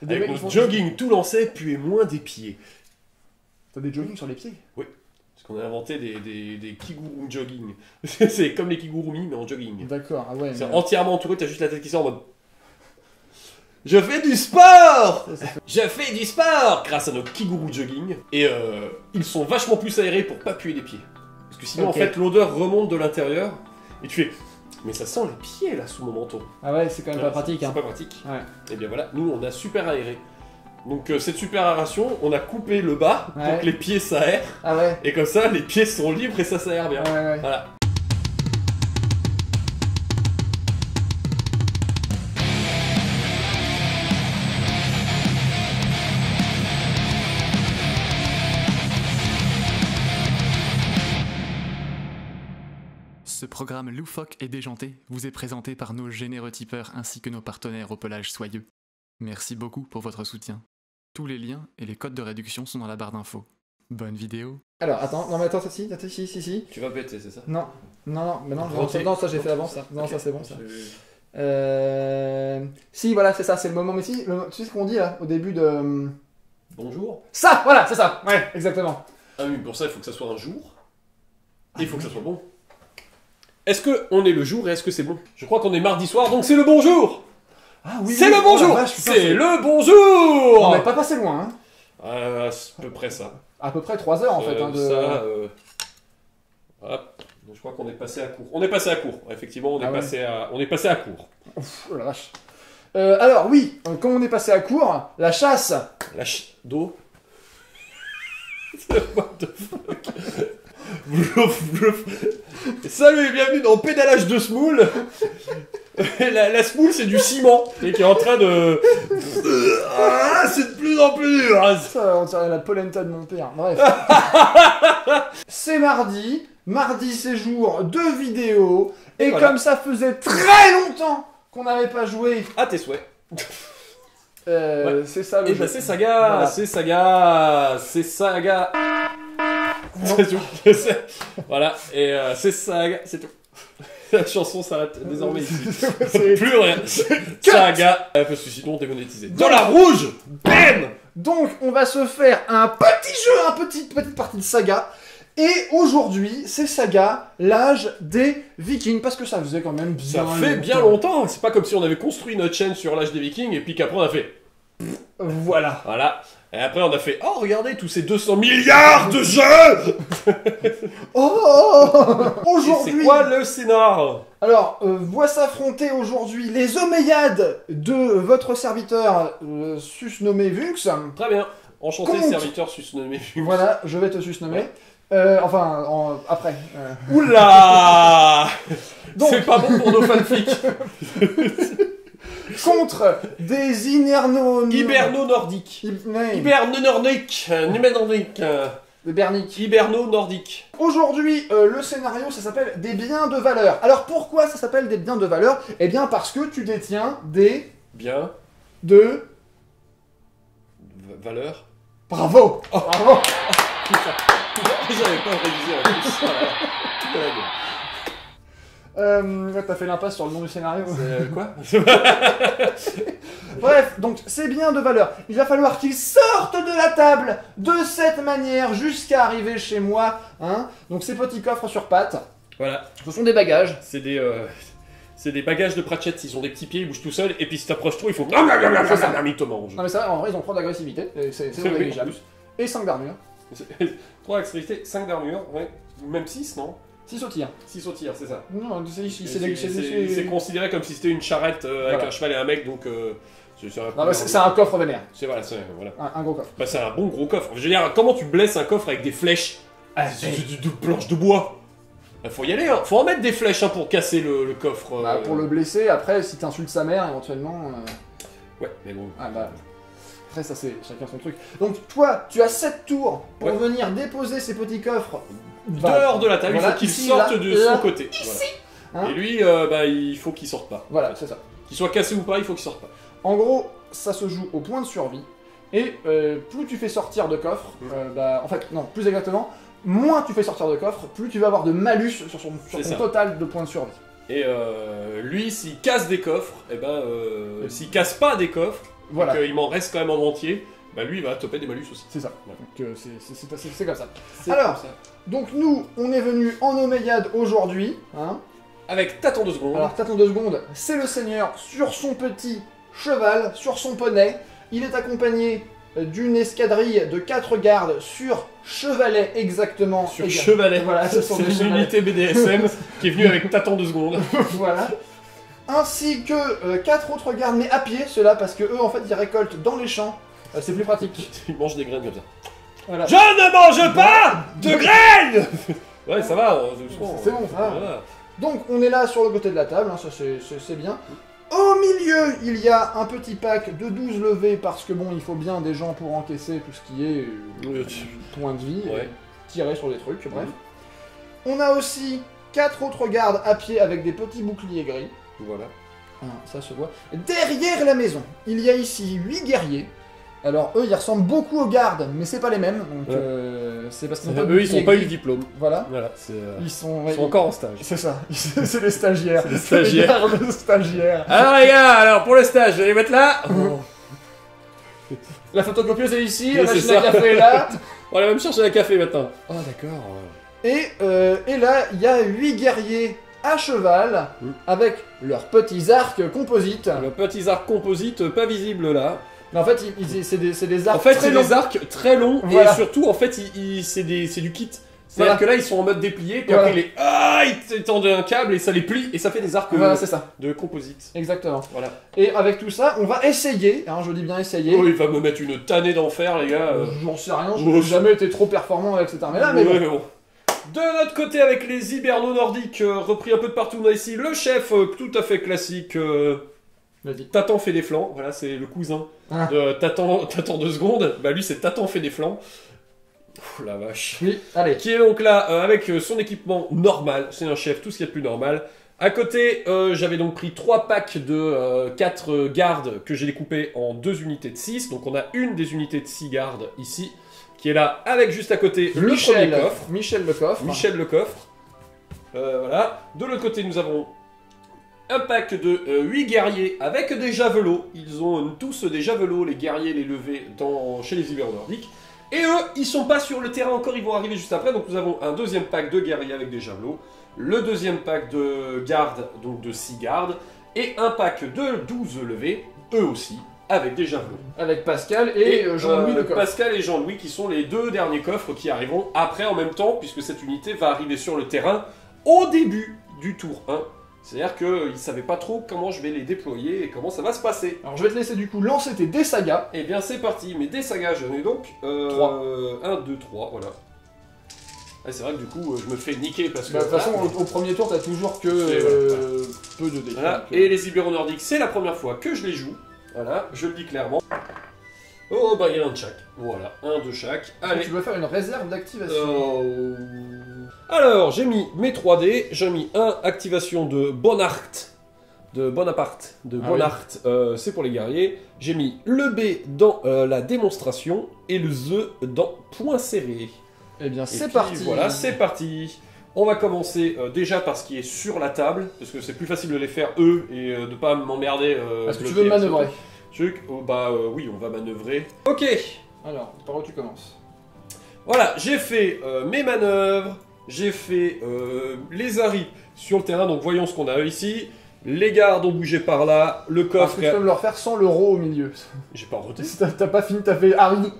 Avec notre jogging tout lancé, puez-moins des pieds. T'as des jogging sur les pieds? Oui. Parce qu'on a inventé des kigurumi jogging. C'est comme les kigurumi, mais en jogging. D'accord, ah ouais. C'est entièrement entouré, t'as juste la tête qui sort en mode... Je fais du sport! Je fais du sport! Grâce à nos kiguru jogging. Et ils sont vachement plus aérés pour pas puer les pieds. Parce que sinon, en fait, l'odeur remonte de l'intérieur. Et tu fais... Mais ça sent les pieds, là, sous mon manteau. Ah ouais, c'est quand même pas pratique. C'est pas pratique. Ouais. Et bien voilà, nous, on a super aéré. Donc cette super aération, on a coupé le bas pour que les pieds s'aèrent. Ah ouais. Et comme ça, les pieds sont libres et ça s'aère bien. Ouais. Voilà. Ce programme loufoque et déjanté vous est présenté par nos généreux tipeurs ainsi que nos partenaires au pelage soyeux. Merci beaucoup pour votre soutien. Tous les liens et les codes de réduction sont dans la barre d'infos. Bonne vidéo. Alors, attends, non mais attends, si. Tu vas péter, c'est ça? Non, ça j'ai fait avant ça. Non, okay. Ça c'est bon ça. Si, voilà, c'est ça, c'est le moment. Mais si, tu sais ce qu'on dit là, au début de... Bonjour. Ça, voilà, c'est ça. Ouais, exactement. Ah oui, pour ça, il faut que ça soit un jour. Et il faut que ça soit bon. Est-ce qu'on est le jour et est-ce que c'est bon? Je crois qu'on est mardi soir, donc c'est le bonjour. Ah oui, c'est le bonjour. C'est le bonjour. On n'est pas passé loin, hein. C'est à peu près ça. À peu près 3 heures en fait. Hein, Hop. Donc, je crois qu'on est passé à court. On est passé à court. Effectivement, on est passé à court. Ouf, oh la vache. Alors oui, comme on est passé à court, la chasse. D'eau. What the fuck. Blouf. Salut et bienvenue dans Pédalage de Smoule. La Smoule, c'est du ciment et qui est en train de... c'est de plus en plus dur. Ça, on dirait la polenta de mon père. Bref. C'est mardi. Mardi, c'est jour de vidéo. Et voilà. Comme ça faisait très longtemps qu'on n'avait pas joué... À tes souhaits. C'est ça le jeu. C'est Saga. Voilà. C'est Saga. C'est tout. Voilà, et c'est Saga, c'est tout. La chanson s'arrête désormais ici. Plus rien. Saga, parce que sinon on est démonétisé. Dans la rouge. Bam. Donc on va se faire un petit jeu, petite partie de Saga. Et aujourd'hui, c'est Saga, l'âge des Vikings, parce que ça faisait quand même bien longtemps. Ça fait bien longtemps. C'est pas comme si on avait construit notre chaîne sur l'âge des Vikings et puis qu'après on a fait... Voilà. Et après on a fait, oh regardez tous ces 200 milliards de jeux. Aujourd'hui... C'est quoi le scénar? Alors, voit s'affronter aujourd'hui les Omeyyades de votre serviteur susnommé Vux. Très bien. Enchanté serviteur susnommé Vux. Voilà, je vais te susnommer. Après. Oula. C'est pas bon pour nos fanfics. Contre des Hiberno-nordiques. Hiberno-nordiques. Aujourd'hui, le scénario, ça s'appelle des biens de valeur. Alors pourquoi ça s'appelle des biens de valeur? Eh bien parce que tu détiens des... Biens... de... valeur. Bravo. Oh. Bravo. J'avais pas révisé en plus. T'as fait l'impasse sur le nom du scénario. Quoi? Bref, donc c'est bien de valeur. Il va falloir qu'ils sortent de la table de cette manière jusqu'à arriver chez moi. Hein. Donc ces petits coffres sur pattes. Voilà. Ce sont des bagages. C'est des bagages de Pratchett. Ils ont des petits pieds, ils bougent tout seuls. Et puis si t'approches trop, il faut... Ils te mangent. Non mais ça, en vrai, ils ont 3 d'agressivité. C'est négligeable. Et 5 d'armure. 3 d'agressivité, 5 d'armure. Ouais. Même 6, non? 6 au tir. 6 au tir, c'est ça. Non, c'est considéré comme si c'était une charrette avec un cheval et un mec, donc... c'est un coffre vénère. C'est voilà. Un gros coffre. Bah, c'est un bon gros coffre. Je veux dire, comment tu blesses un coffre avec des flèches? De planches de bois. Faut y aller, hein. Faut en mettre des flèches hein, pour casser le coffre. Pour le blesser, après, si t'insultes sa mère, éventuellement... Ouais, mais bon... Après, ça, c'est chacun son truc. Donc, toi, tu as 7 tours pour venir déposer ces petits coffres dehors de la table. Il faut qu'il sorte de son côté. Ici. Voilà. Et lui, il faut qu'il sorte pas. Voilà, c'est ça. Qu'il soit cassé ou pas, il faut qu'il sorte pas. En gros, ça se joue au point de survie. Et plus tu fais sortir de coffres, en fait, non, plus exactement, moins tu fais sortir de coffres, plus tu vas avoir de malus sur ton total de points de survie. Et lui, s'il casse des coffres, s'il casse pas des coffres, Voilà. Donc il m'en reste quand même en entier. Bah lui, il va toper des malus aussi. C'est ça. Voilà. Donc c'est comme ça. C'est Alors, comme ça. Donc nous, on est venu en Omeyyade aujourd'hui. Hein. Avec t'attends 2 secondes. Alors t'attends 2 secondes. C'est le seigneur sur son petit cheval, sur son poney. Il est accompagné d'une escadrille de 4 gardes sur chevalet exactement. Sur chevalet. Voilà, ce sont c'est des une chevalets. unité BDSM qui est venue avec t'attends 2 secondes. Voilà. Ainsi que 4 autres gardes, mais à pied, ceux-là, parce que eux, en fait, ils récoltent dans les champs. C'est plus pratique. Il mange des graines comme ça. Voilà. Je ne mange pas de graines. Ouais, ça va. Doucement. C'est bon, ça va. Voilà. Donc, on est là sur le côté de la table, hein, ça c'est bien. Au milieu, il y a un petit pack de 12 levées, parce que bon, il faut bien des gens pour encaisser tout ce qui est point de vie, Ouais. tirer sur des trucs, bref. On a aussi 4 autres gardes à pied avec des petits boucliers gris. Voilà. Ah, ça se voit. Derrière la maison, il y a ici 8 guerriers. Alors eux, ils ressemblent beaucoup aux gardes, mais c'est pas les mêmes. Donc Ouais. c'est parce qu'ils n'ont pas Eux, ils n'ont pas eu le diplôme. Voilà. Voilà. C'est, Ils sont, ils sont encore en stage. C'est ça. C'est les stagiaires. C'est les stagiaires. Les gardes stagiaires. Alors les gars, alors pour le stage, je vais les mettre là. La photocopieuse est ici, Oui, la c'est machine à ça. café est là. On va même chercher un café maintenant. Oh d'accord. Et là, il y a 8 guerriers à cheval avec leurs petits arcs composites. Le petit arc composite pas visible là. Mais en fait, c'est des arcs En fait, très c'est longs. des arcs très longs Voilà. et surtout en fait, c'est du kit. C'est-à-dire Voilà. que là, ils sont en mode déplié, puis Voilà. après, ils tendent un câble et ça les plie et ça fait des arcs Voilà, c'est ça. de composite. Exactement. Voilà. Et avec tout ça, on va essayer, hein, je dis bien essayer. Oh, il va me mettre une tannée d'enfer, les gars. J'en sais rien, je Ouais. n'ai jamais été trop performant avec cette armée-là, mais Ouais, bon. mais bon. De notre côté, avec les hibernos nordiques repris un peu de partout, on a ici le chef tout à fait classique. Vas-y. Tatan fait des flancs, voilà, c'est le cousin Ah. de Tatan 2 secondes. Bah lui, c'est Tatan fait des flancs. Oh la vache. Oui, allez. Qui est donc là avec son équipement normal, c'est un chef, tout ce qu'il y a de plus normal. À côté, j'avais donc pris 3 packs de 4 gardes que j'ai découpés en 2 unités de 6. Donc on a une des unités de 6 gardes ici, qui est là avec juste à côté le premier coffre. Michel le coffre. Michel le coffre. Voilà. De l'autre côté, nous avons un pack de 8 guerriers avec des javelots. Ils ont tous des javelots, les guerriers, les levés chez les hivernos nordiques. Et eux, ils sont pas sur le terrain encore, ils vont arriver juste après. Donc nous avons un deuxième pack de guerriers avec des javelots. Le deuxième pack de gardes, donc de 6 gardes. Et un pack de 12 levés, eux aussi, avec des javelots. Avec Pascal et Jean-Louis le coffre. Pascal et Jean-Louis qui sont les 2 derniers coffres qui arriveront après en même temps, puisque cette unité va arriver sur le terrain au début du tour 1. C'est-à-dire qu'ils ne savaient pas trop comment je vais les déployer et comment ça va se passer. Alors je vais te laisser du coup lancer tes dés sagas. Et bien c'est parti, mais des sagas j'en ai donc 3. 1, 2, 3, voilà. Ah, c'est vrai que du coup je me fais niquer parce que... Bah, de toute façon, au premier tour, t'as toujours que peu de dés. Voilà. Donc, Et les hibernos nordiques, c'est la première fois que je les joue. Voilà, je le dis clairement. Oh bah il y en a un de chaque. Voilà, un de chaque. Allez. tu veux faire une réserve d'activation. Alors, j'ai mis mes 3D, j'ai mis un activation de Bonaparte, c'est pour les guerriers. J'ai mis le B dans la démonstration et le Z dans point serré. Eh bien, Et c'est puis, parti. Voilà, c'est parti. On va commencer déjà par ce qui est sur la table, parce que c'est plus facile de les faire eux et de pas m'emmerder. Est-ce que tu bloquer veux manœuvrer? Truc, oui, on va manœuvrer. Ok, Alors, par où tu commences? voilà, j'ai fait mes manœuvres, j'ai fait les arris sur le terrain, donc voyons ce qu'on a ici. Les gardes ont bougé par là, le Est-ce coffre que tu peux me le refaire sans l'euro au milieu? J'ai pas roté. Si t'as pas fini, t'as fait Harry.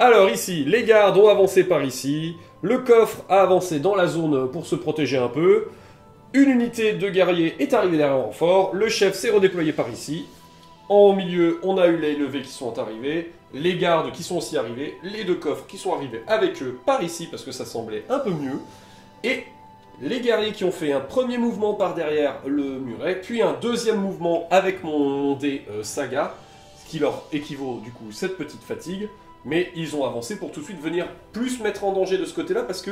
Alors ici, les gardes ont avancé par ici, le coffre a avancé dans la zone pour se protéger un peu, une unité de guerriers est arrivée derrière en renfort, le chef s'est redéployé par ici, en milieu on a eu les levées qui sont arrivés, les gardes qui sont aussi arrivés, les 2 coffres qui sont arrivés avec eux par ici parce que ça semblait un peu mieux, et les guerriers qui ont fait un premier mouvement par derrière le muret, puis un deuxième mouvement avec mon dé saga, ce qui leur équivaut du coup cette petite fatigue, mais ils ont avancé pour tout de suite venir plus mettre en danger de ce côté-là, parce que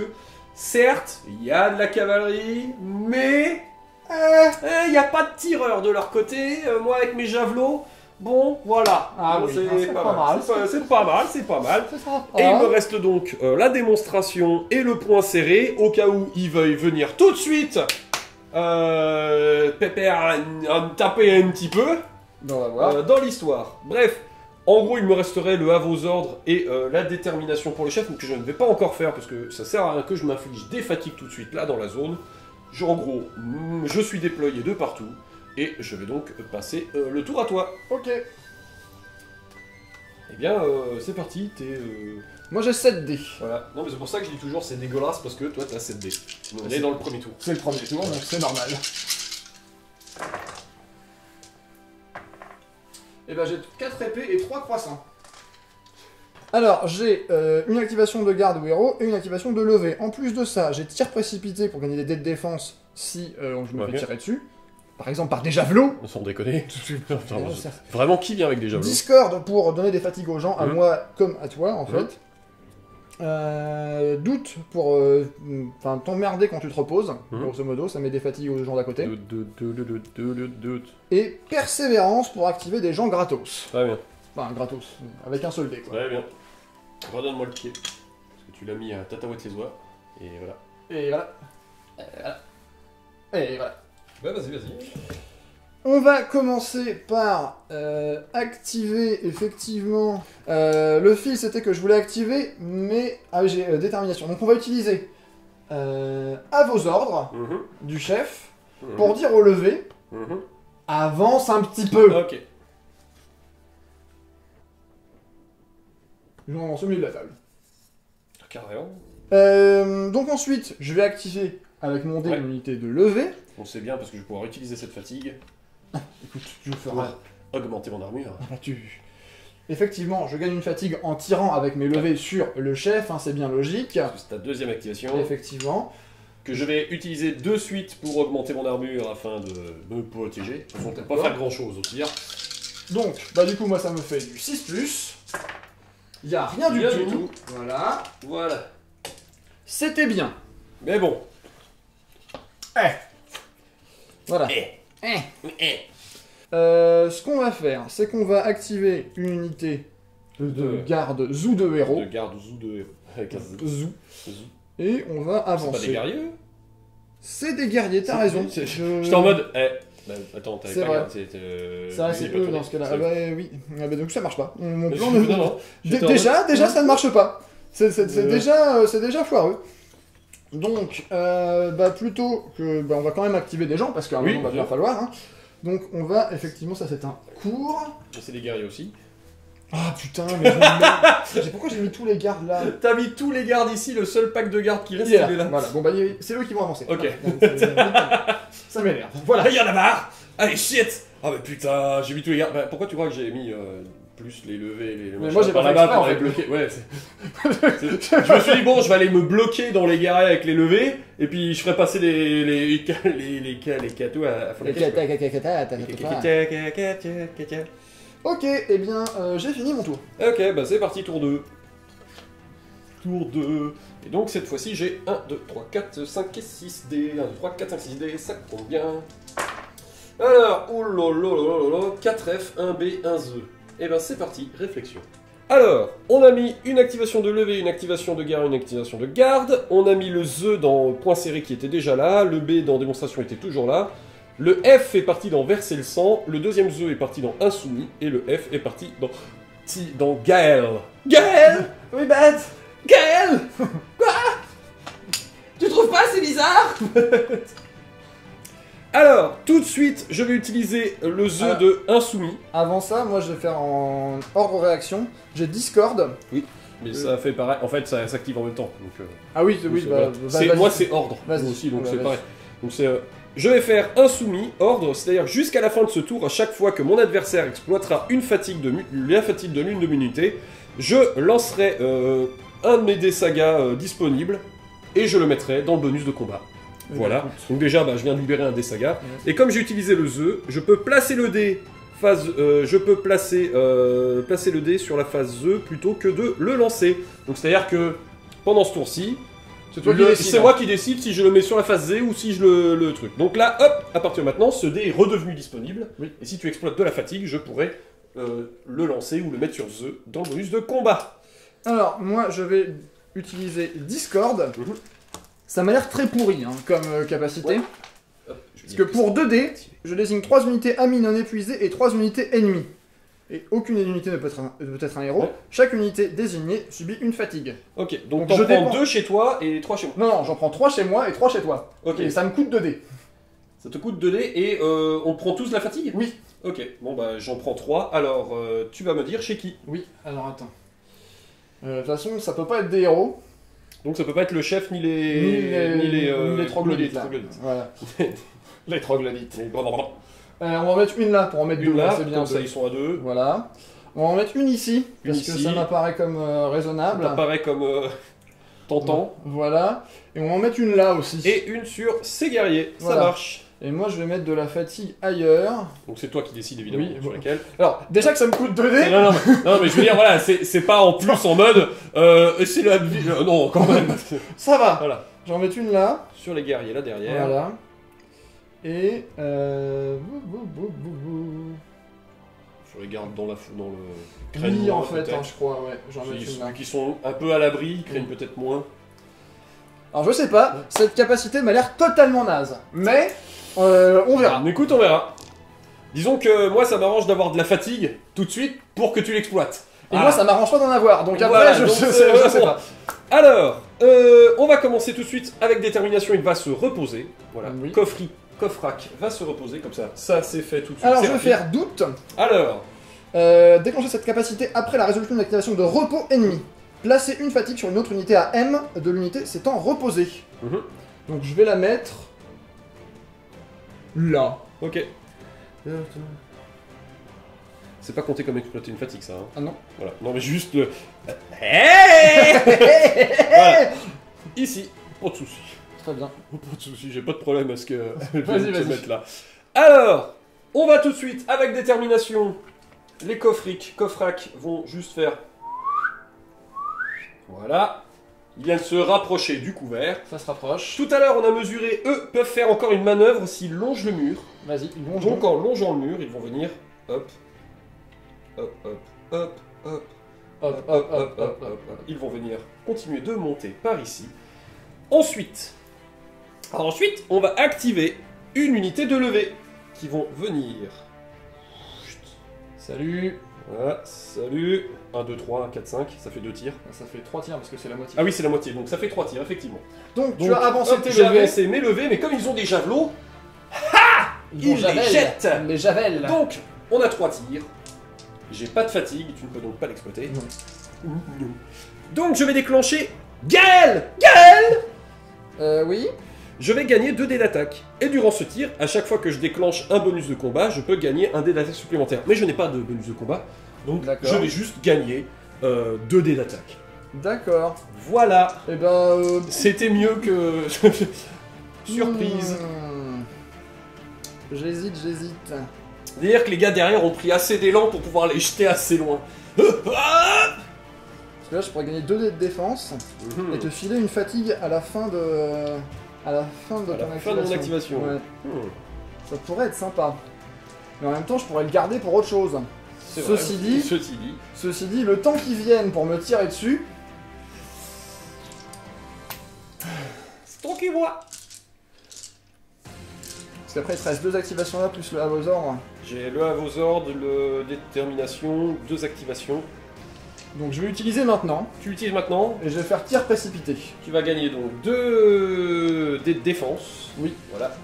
certes, il y a de la cavalerie, mais il n'y a pas de tireurs de leur côté, moi avec mes javelots, bon, voilà. Ah Bon, oui, c'est pas mal. C'est pas mal, c'est pas mal. C'est sympa. Et il me reste donc la démonstration et le point serré, au cas où ils veuillent venir tout de suite Pépère me taper un petit peu. On va voir. dans l'histoire. Bref, en gros, il me resterait le have aux ordres et la détermination pour le chef, que je ne vais pas encore faire parce que ça sert à rien que je m'inflige des fatigues tout de suite là dans la zone. En gros, je suis déployé de partout et je vais donc passer le tour à toi. Ok. Eh bien, c'est parti, t'es... Moi j'ai 7 dés. Voilà. Non mais c'est pour ça que je dis toujours c'est dégueulasse parce que toi t'as 7 dés. On est dans le premier tour. C'est le premier tour, donc c'est normal. Et ben j'ai 4 épées et 3 croissants. Alors j'ai une activation de garde ou héros et une activation de levée. En plus de ça, j'ai tir précipité pour gagner des dés de défense si je me fais tirer dessus. Par exemple par des javelots. Sans déconner. Vraiment qui vient avec des javelots? Discord pour donner des fatigues aux gens, à moi comme à toi en fait. Doute pour t'emmerder quand tu te reposes, grosso modo, ça met des fatigues aux gens d'à côté. Et persévérance pour activer des gens gratos. Très bien. Enfin, gratos, avec un seul dé quoi. Très bien. Redonne-moi le pied. Parce que tu l'as mis à tataouette les oies. Et voilà. Et voilà. Et voilà. Ouais, vas-y. On va commencer par activer effectivement... le fil c'était que je voulais activer, mais j'ai détermination. Donc on va utiliser à vos ordres du chef pour dire au lever, avance un petit peu. Ok. Je m'avance au milieu de la table. Carrément. Donc ensuite, je vais activer avec mon dé l'unité de lever. On sait bien parce que je vais pouvoir utiliser cette fatigue. Écoute, je ferai... Augmenter mon armure. Effectivement, je gagne une fatigue en tirant avec mes levées sur le chef, hein, c'est bien logique. C'est ta deuxième activation. Effectivement. Que je vais utiliser de suite pour augmenter mon armure afin de me protéger. De toute façon, peut-être pas faire grand chose au pire. Donc, du coup, moi ça me fait du 6+. Il n'y a rien du tout. Voilà. Voilà. C'était bien. Mais bon. Voilà. Ce qu'on va faire, c'est qu'on va activer une unité de garde Zou de héros. De garde Zou de héros. Avec un Zou. Et on va avancer. C'est pas des guerriers? C'est des guerriers, t'as raison. J'étais en mode... attends, t'avais pas vrai. C'est vrai, c'est eux dans ce cas-là. Ah bah oui. Ah bah donc ça marche pas. Mon plan ne... Non. Déjà ça ne marche pas. C'est déjà foireux. Donc, plutôt que... on va quand même activer des gens, parce qu'à un moment, il va bien falloir. Hein. Donc, on va... Effectivement, ça, c'est un cours. C'est des guerriers aussi. Ah, putain, mais je me mets... Pourquoi j'ai mis tous les gardes, là? T'as mis tous les gardes ici, le seul pack de gardes qui reste, il est là. Voilà, bon, c'est eux qui vont avancer. Ok. Ça m'énerve. Voilà. Il y en a marre. Allez, shit. Ah, mais putain, j'ai mis tous les gardes. Pourquoi tu crois que j'ai mis... plus les levées, les mais moi j'ai pas fait là-bas exprès, pour les bloquer. Ouais, je me suis dit bon, je vais aller me bloquer dans les guerriers avec les levées et puis je ferai passer les catos à Ok, et bien j'ai fini mon tour. Ok, c'est parti, tour 2. Tour 2. Et donc cette fois-ci j'ai 1, 2, 3, 4, 5 et 6 dés. 1, 2, 3, 4, 5, 6 dés, ça compte bien. Alors, oulololololo, 4F, 1B, 1Z. Et c'est parti, réflexion. Alors, on a mis une activation de levée, une activation de garde, une activation de garde. On a mis le Z dans point serré qui était déjà là. Le B dans démonstration était toujours là. Le F est parti dans verser le sang. Le deuxième Z est parti dans insoumis. Et le F est parti dans Gaël. Gaël. Oui, bête. Gaël. Quoi? Tu trouves pas c'est bizarre? Alors, tout de suite, je vais utiliser le Z de insoumis. Avant ça, moi je vais faire en ordre réaction. J'ai Discord. Oui, mais ça fait pareil. En fait, ça s'active en même temps. Donc, ah oui, moi c'est ordre. Moi aussi, donc c'est pareil. Donc je vais faire insoumis, ordre, c'est-à-dire jusqu'à la fin de ce tour, à chaque fois que mon adversaire exploitera une fatigue la fatigue de l'une de mes unités, je lancerai un de mes dés sagas disponibles et je le mettrai dans le bonus de combat. Voilà, donc déjà je viens de libérer un dé saga, et comme j'ai utilisé le Z, je peux placer le dé placer le dé sur la phase Z plutôt que de le lancer. Donc c'est à dire que pendant ce tour-ci, c'est moi qui décide si je le mets sur la phase Z ou si je le truc. Donc là, hop, à partir de maintenant, ce dé est redevenu disponible, et si tu exploites de la fatigue, je pourrais le lancer ou le mettre sur Z dans le bonus de combat. Alors, moi je vais utiliser Discord. Ça m'a l'air très pourri comme capacité. Ouais. Hop, je Parce que pour 2D, je désigne 3 unités amis non épuisées et 3 unités ennemies. Et aucune unité ne peut être un héros. Ouais. Chaque unité désignée subit une fatigue. Ok, donc Donc t'en je prends dépense. 2 chez toi et 3 chez moi. Non, non, j'en prends 3 chez moi et 3 chez toi. Ok, Et ça me coûte 2D. ça te coûte 2 dés et on prend tous la fatigue? Oui. Ok, bon bah j'en prends 3, alors tu vas me dire chez qui? Oui, alors attends. De toute façon, ça peut pas être des héros. Donc ça peut pas être le chef ni les... Ni les troglodytes. ni là. les troglodytes. Voilà. Les troglodytes. Blablabla. On va en mettre une là pour en mettre deux. Une là, C'est bien. comme ça deux. ils sont à 2. Voilà. On va en mettre une ici. Une Parce que ici. ça m'apparaît comme raisonnable. Ça paraît comme tentant. Voilà. Et on va en mettre une là aussi. Et une sur ces guerriers, Voilà. ça marche. Et moi, je vais mettre de la fatigue ailleurs. Donc c'est toi qui décides évidemment Oui, sur voilà. laquelle. Alors, déjà que ça me coûte 2D. Non, non, mais je veux dire, voilà, c'est pas en plus en mode. C'est la vie. Non, quand même. Ça va. Voilà. Je vais en mettre une là. Sur les guerriers là derrière. Voilà. Et. Je regarde dans le Oui, créneau, en fait, peut-être. je crois, ouais. J'en mets une là. Ceux qui sont un peu à l'abri, ils craignent peut-être moins. Alors, je sais pas, cette capacité m'a l'air totalement naze. Mais. On verra. Écoute, on verra. Disons que moi, ça m'arrange d'avoir de la fatigue tout de suite pour que tu l'exploites. Et Voilà. moi, ça m'arrange pas d'en avoir. Donc après, Voilà, je donc, sais bon. pas. Alors, on va commencer tout de suite avec détermination. Il va se reposer. Voilà. Oui. Coffrac va se reposer comme ça. Ça, c'est fait tout de suite. Alors, c'est je vais rapide. faire doute. Alors, Déclencher cette capacité après la résolution de l'activation de repos ennemi. Placer une fatigue sur une autre unité à M de l'unité s'étant reposée. Mhm. Donc je vais la mettre là. ok. C'est pas compté comme exploiter une fatigue, ça. Hein. Ah non. Voilà. Non, mais juste le. Hey voilà. Ici, pas de soucis. Très bien. Pas de soucis, j'ai pas de problème à ce que je Vas-y, vais te vas-y. mettre là. Alors, on va tout de suite avec détermination. Les coffrac vont juste faire. Voilà. Ils viennent se rapprocher du couvert. Ça se rapproche. Tout à l'heure, on a mesuré, eux peuvent faire encore une manœuvre s'ils longent le mur. Vas-y, ils vont Donc en longeant le mur, ils vont venir. Hop. Hop, hop, hop, hop. Hop, hop, hop, hop, hop. Ils vont venir continuer de monter par ici. Ensuite, on va activer une unité de levée qui vont venir. Chut. Salut. Voilà, salut. 1, 2, 3, 1, 4, 5, ça fait 2 tirs. Ça fait 3 tirs parce que c'est la moitié. Ah oui, c'est la moitié, donc ça fait 3 tirs, effectivement. Donc tu Donc, as avancé hop, tes j'ai levées. avancé mes levées, mais comme ils ont des javelots, ils les javel. jettent. Ils les javellent. Donc, on a 3 tirs. J'ai pas de fatigue, tu ne peux donc pas l'exploiter. Non. Donc je vais déclencher Gaël. Gaël. Oui. Je vais gagner 2 dés d'attaque. Et durant ce tir, à chaque fois que je déclenche un bonus de combat, je peux gagner un dé d'attaque supplémentaire. Mais je n'ai pas de bonus de combat, donc D'accord. je vais juste gagner 2 dés d'attaque. D'accord. Voilà, Et ben. c'était mieux que... Surprise. J'hésite. C'est-à-dire que les gars derrière ont pris assez d'élan pour pouvoir les jeter assez loin. Parce que là, je pourrais gagner 2 dés de défense et te filer une fatigue à la fin de. À la fin de À la ton fin de mon activation. Ouais. Hmm. Ça pourrait être sympa. Mais en même temps, je pourrais le garder pour autre chose. C'est vrai. Ceci dit, Ceci dit, le temps qu'ils viennent pour me tirer dessus, c'est toi qui vois. parce qu'après il te reste 2 activations là plus le à vos ordres. J'ai le à vos ordres, le détermination, 2 activations. Donc je vais l'utiliser maintenant Tu l'utilises maintenant. et je vais faire tir précipité. Tu vas gagner donc 2 dés de défense. Oui. Voilà.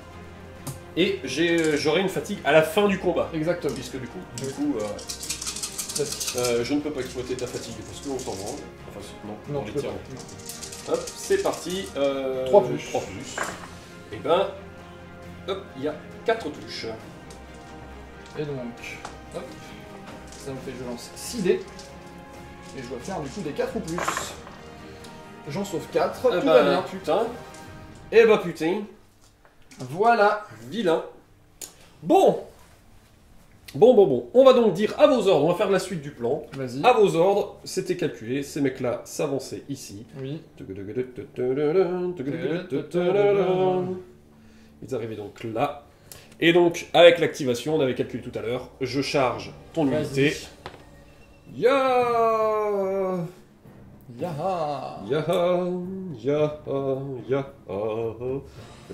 Et j'aurai une fatigue à la fin du combat. Exactement. Puisque du coup, je ne peux pas exploiter ta fatigue parce qu'on s'en rend. Enfin, non, Non, on tu les peux tire. pas. Hop, c'est parti. 3 plus. 3 plus. Et ben, hop, il y a 4 touches. Et donc, hop, ça me fait que je lance 6 dés. Et je dois faire du coup des 4 ou plus. J'en sauve 4, Ah tout bah, va bien. putain. Eh bah putain. Voilà. Vilain. Bon. On va donc dire à vos ordres, on va faire la suite du plan. Vas-y. À vos ordres, c'était calculé, ces mecs-là s'avançaient ici. Oui. Ils arrivaient donc là. Et donc, avec l'activation, on avait calculé tout à l'heure, je charge ton unité. Vas-y. Ya Yaha. Yaha, yaha, yaha.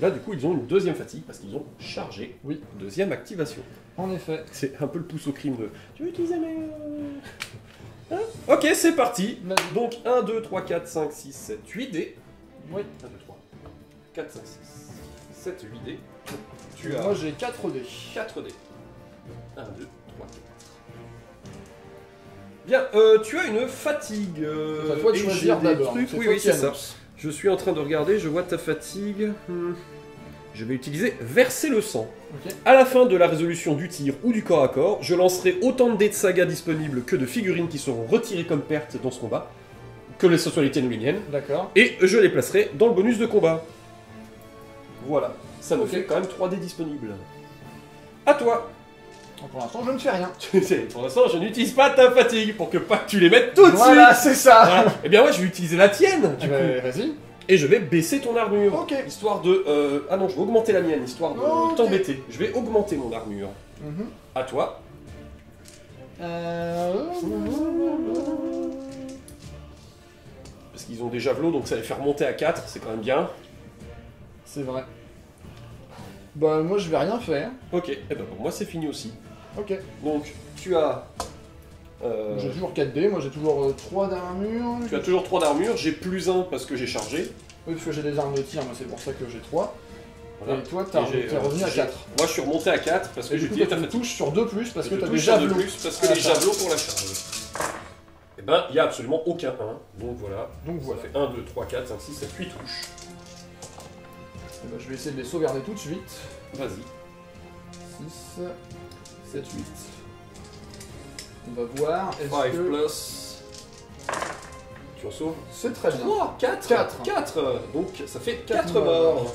Là, du coup, ils ont une deuxième fatigue parce qu'ils ont chargé. Oui. Deuxième activation. En effet. C'est un peu le pouce au crime de... Tu veux utiliser mes... Hein, ok, c'est parti. Vas-y. Donc 1, 2, 3, 4, 5, 6, 7, 8 dés. Oui. 1, 2, 3, 4, 5, 6, 7, 8 dés. Tu as Moi j'ai 4 dés. 4 dés. 1, 2, 3, 4. Bien, tu as une fatigue. C'est à toi de et choisir j'ai des d'abord. trucs. C'est Oui, toi oui, qui c'est ça. annonce. Je suis en train de regarder, je vois ta fatigue. Je vais utiliser verser le sang. Ok. À la fin de la résolution du tir ou du corps à corps, je lancerai autant de dés de saga disponibles que de figurines qui seront retirées comme pertes dans ce combat, que ce soit les tiennes ou les miennes, D'accord. et je les placerai dans le bonus de combat. Voilà, ça me Ok. fait quand même 3 dés disponibles. À toi. Donc, pour l'instant je ne fais rien. Pour l'instant, je n'utilise pas ta fatigue pour que pas que tu les mettes tout de Voilà, suite. c'est ça. Voilà. Eh bien, moi, je vais utiliser la tienne, Eh du coup, ben, vas-y. et je vais baisser ton armure. Ok. Histoire de... Ah non, je vais augmenter la mienne, histoire de Ok. t'embêter. Je vais augmenter mon armure. Mhm. À toi. Parce qu'ils ont des javelots, donc ça les fait remonter à 4, c'est quand même bien. C'est vrai. Bah moi je vais rien faire. Ok, et ben pour moi c'est fini aussi. Ok. Donc tu as... J'ai toujours 4 dés, moi j'ai toujours 3 d'armure. tu as toujours 3 d'armure, j'ai plus 1 parce que j'ai chargé. Oui, parce que j'ai des armes de tir, moi c'est pour ça que j'ai 3. Voilà. Et toi Et t'es revenu à 4. Moi je suis remonté à 4 parce que Et j'ai du coup utilisé toi ta tu me fatigue. touches sur 2 plus parce que Je t'as touche des sur deux javelots. plus parce que à la les charge. javelots pour la charge. Et ben il n'y a absolument aucun 1, donc voilà. Donc Ça voilà. fait 1, 2, 3, 4, 5, 6, 7, 8 touches. Et bah, je vais essayer de les sauvegarder tout de suite. Vas-y. 6, 7, 8. On va voir. Est-ce 5 que... plus... Tu en sauves C'est très bien. 3, 4, Quatre. 4. Donc ça fait 4 Quatre morts.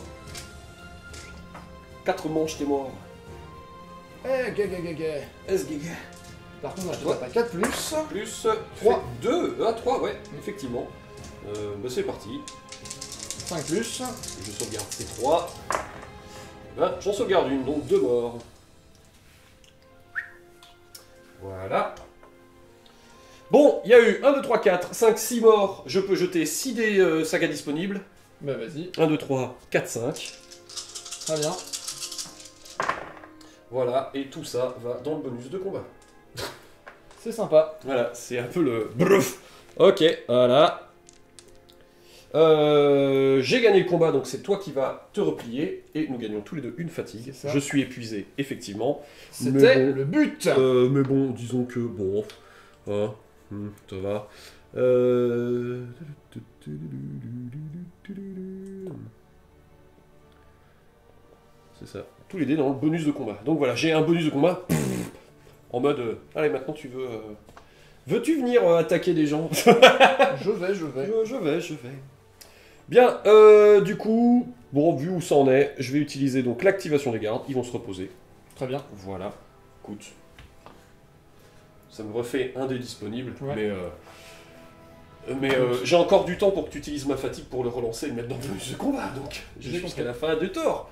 4 manches, t'es mort. Eh, gay. SGG. Par contre, là, je Ouais. tape à 4 plus. Plus 3. 2. Ah, 3, ouais, effectivement. Bah c'est parti. 5 plus. Je sauvegarde ces 3. Ben, j'en sauvegarde une, donc 2 morts. Voilà. Bon, il y a eu 1, 2, 3, 4, 5, 6 morts. Je peux jeter 6 des sagas disponibles. Bah vas-y. 1, 2, 3, 4, 5. Très bien. Voilà, et tout ça va dans le bonus de combat. C'est sympa. Voilà, c'est un peu le bref. Ok, voilà. J'ai gagné le combat, donc c'est toi qui vas te replier, et nous gagnons tous les deux une fatigue. C'est ça. Je suis épuisé, effectivement. C'était Mais bon, le but. mais bon, disons que bon, hein, ça va. C'est ça. Tous les dés dans le bonus de combat. Donc voilà, j'ai un bonus de combat. En mode, allez, maintenant tu veux... Veux-tu venir attaquer des gens? Je vais. Je vais. Bien, du coup, bon, vu où ça en est, je vais utiliser donc l'activation des gardes. Ils vont se reposer. Très bien. Voilà. Écoute. Ça me refait un dé disponible, Ouais. mais j'ai encore du temps pour que tu utilises ma fatigue pour le relancer et le mettre dans le bonus de combat, donc j'ai J'ai jusqu'à compris. la fin du tour.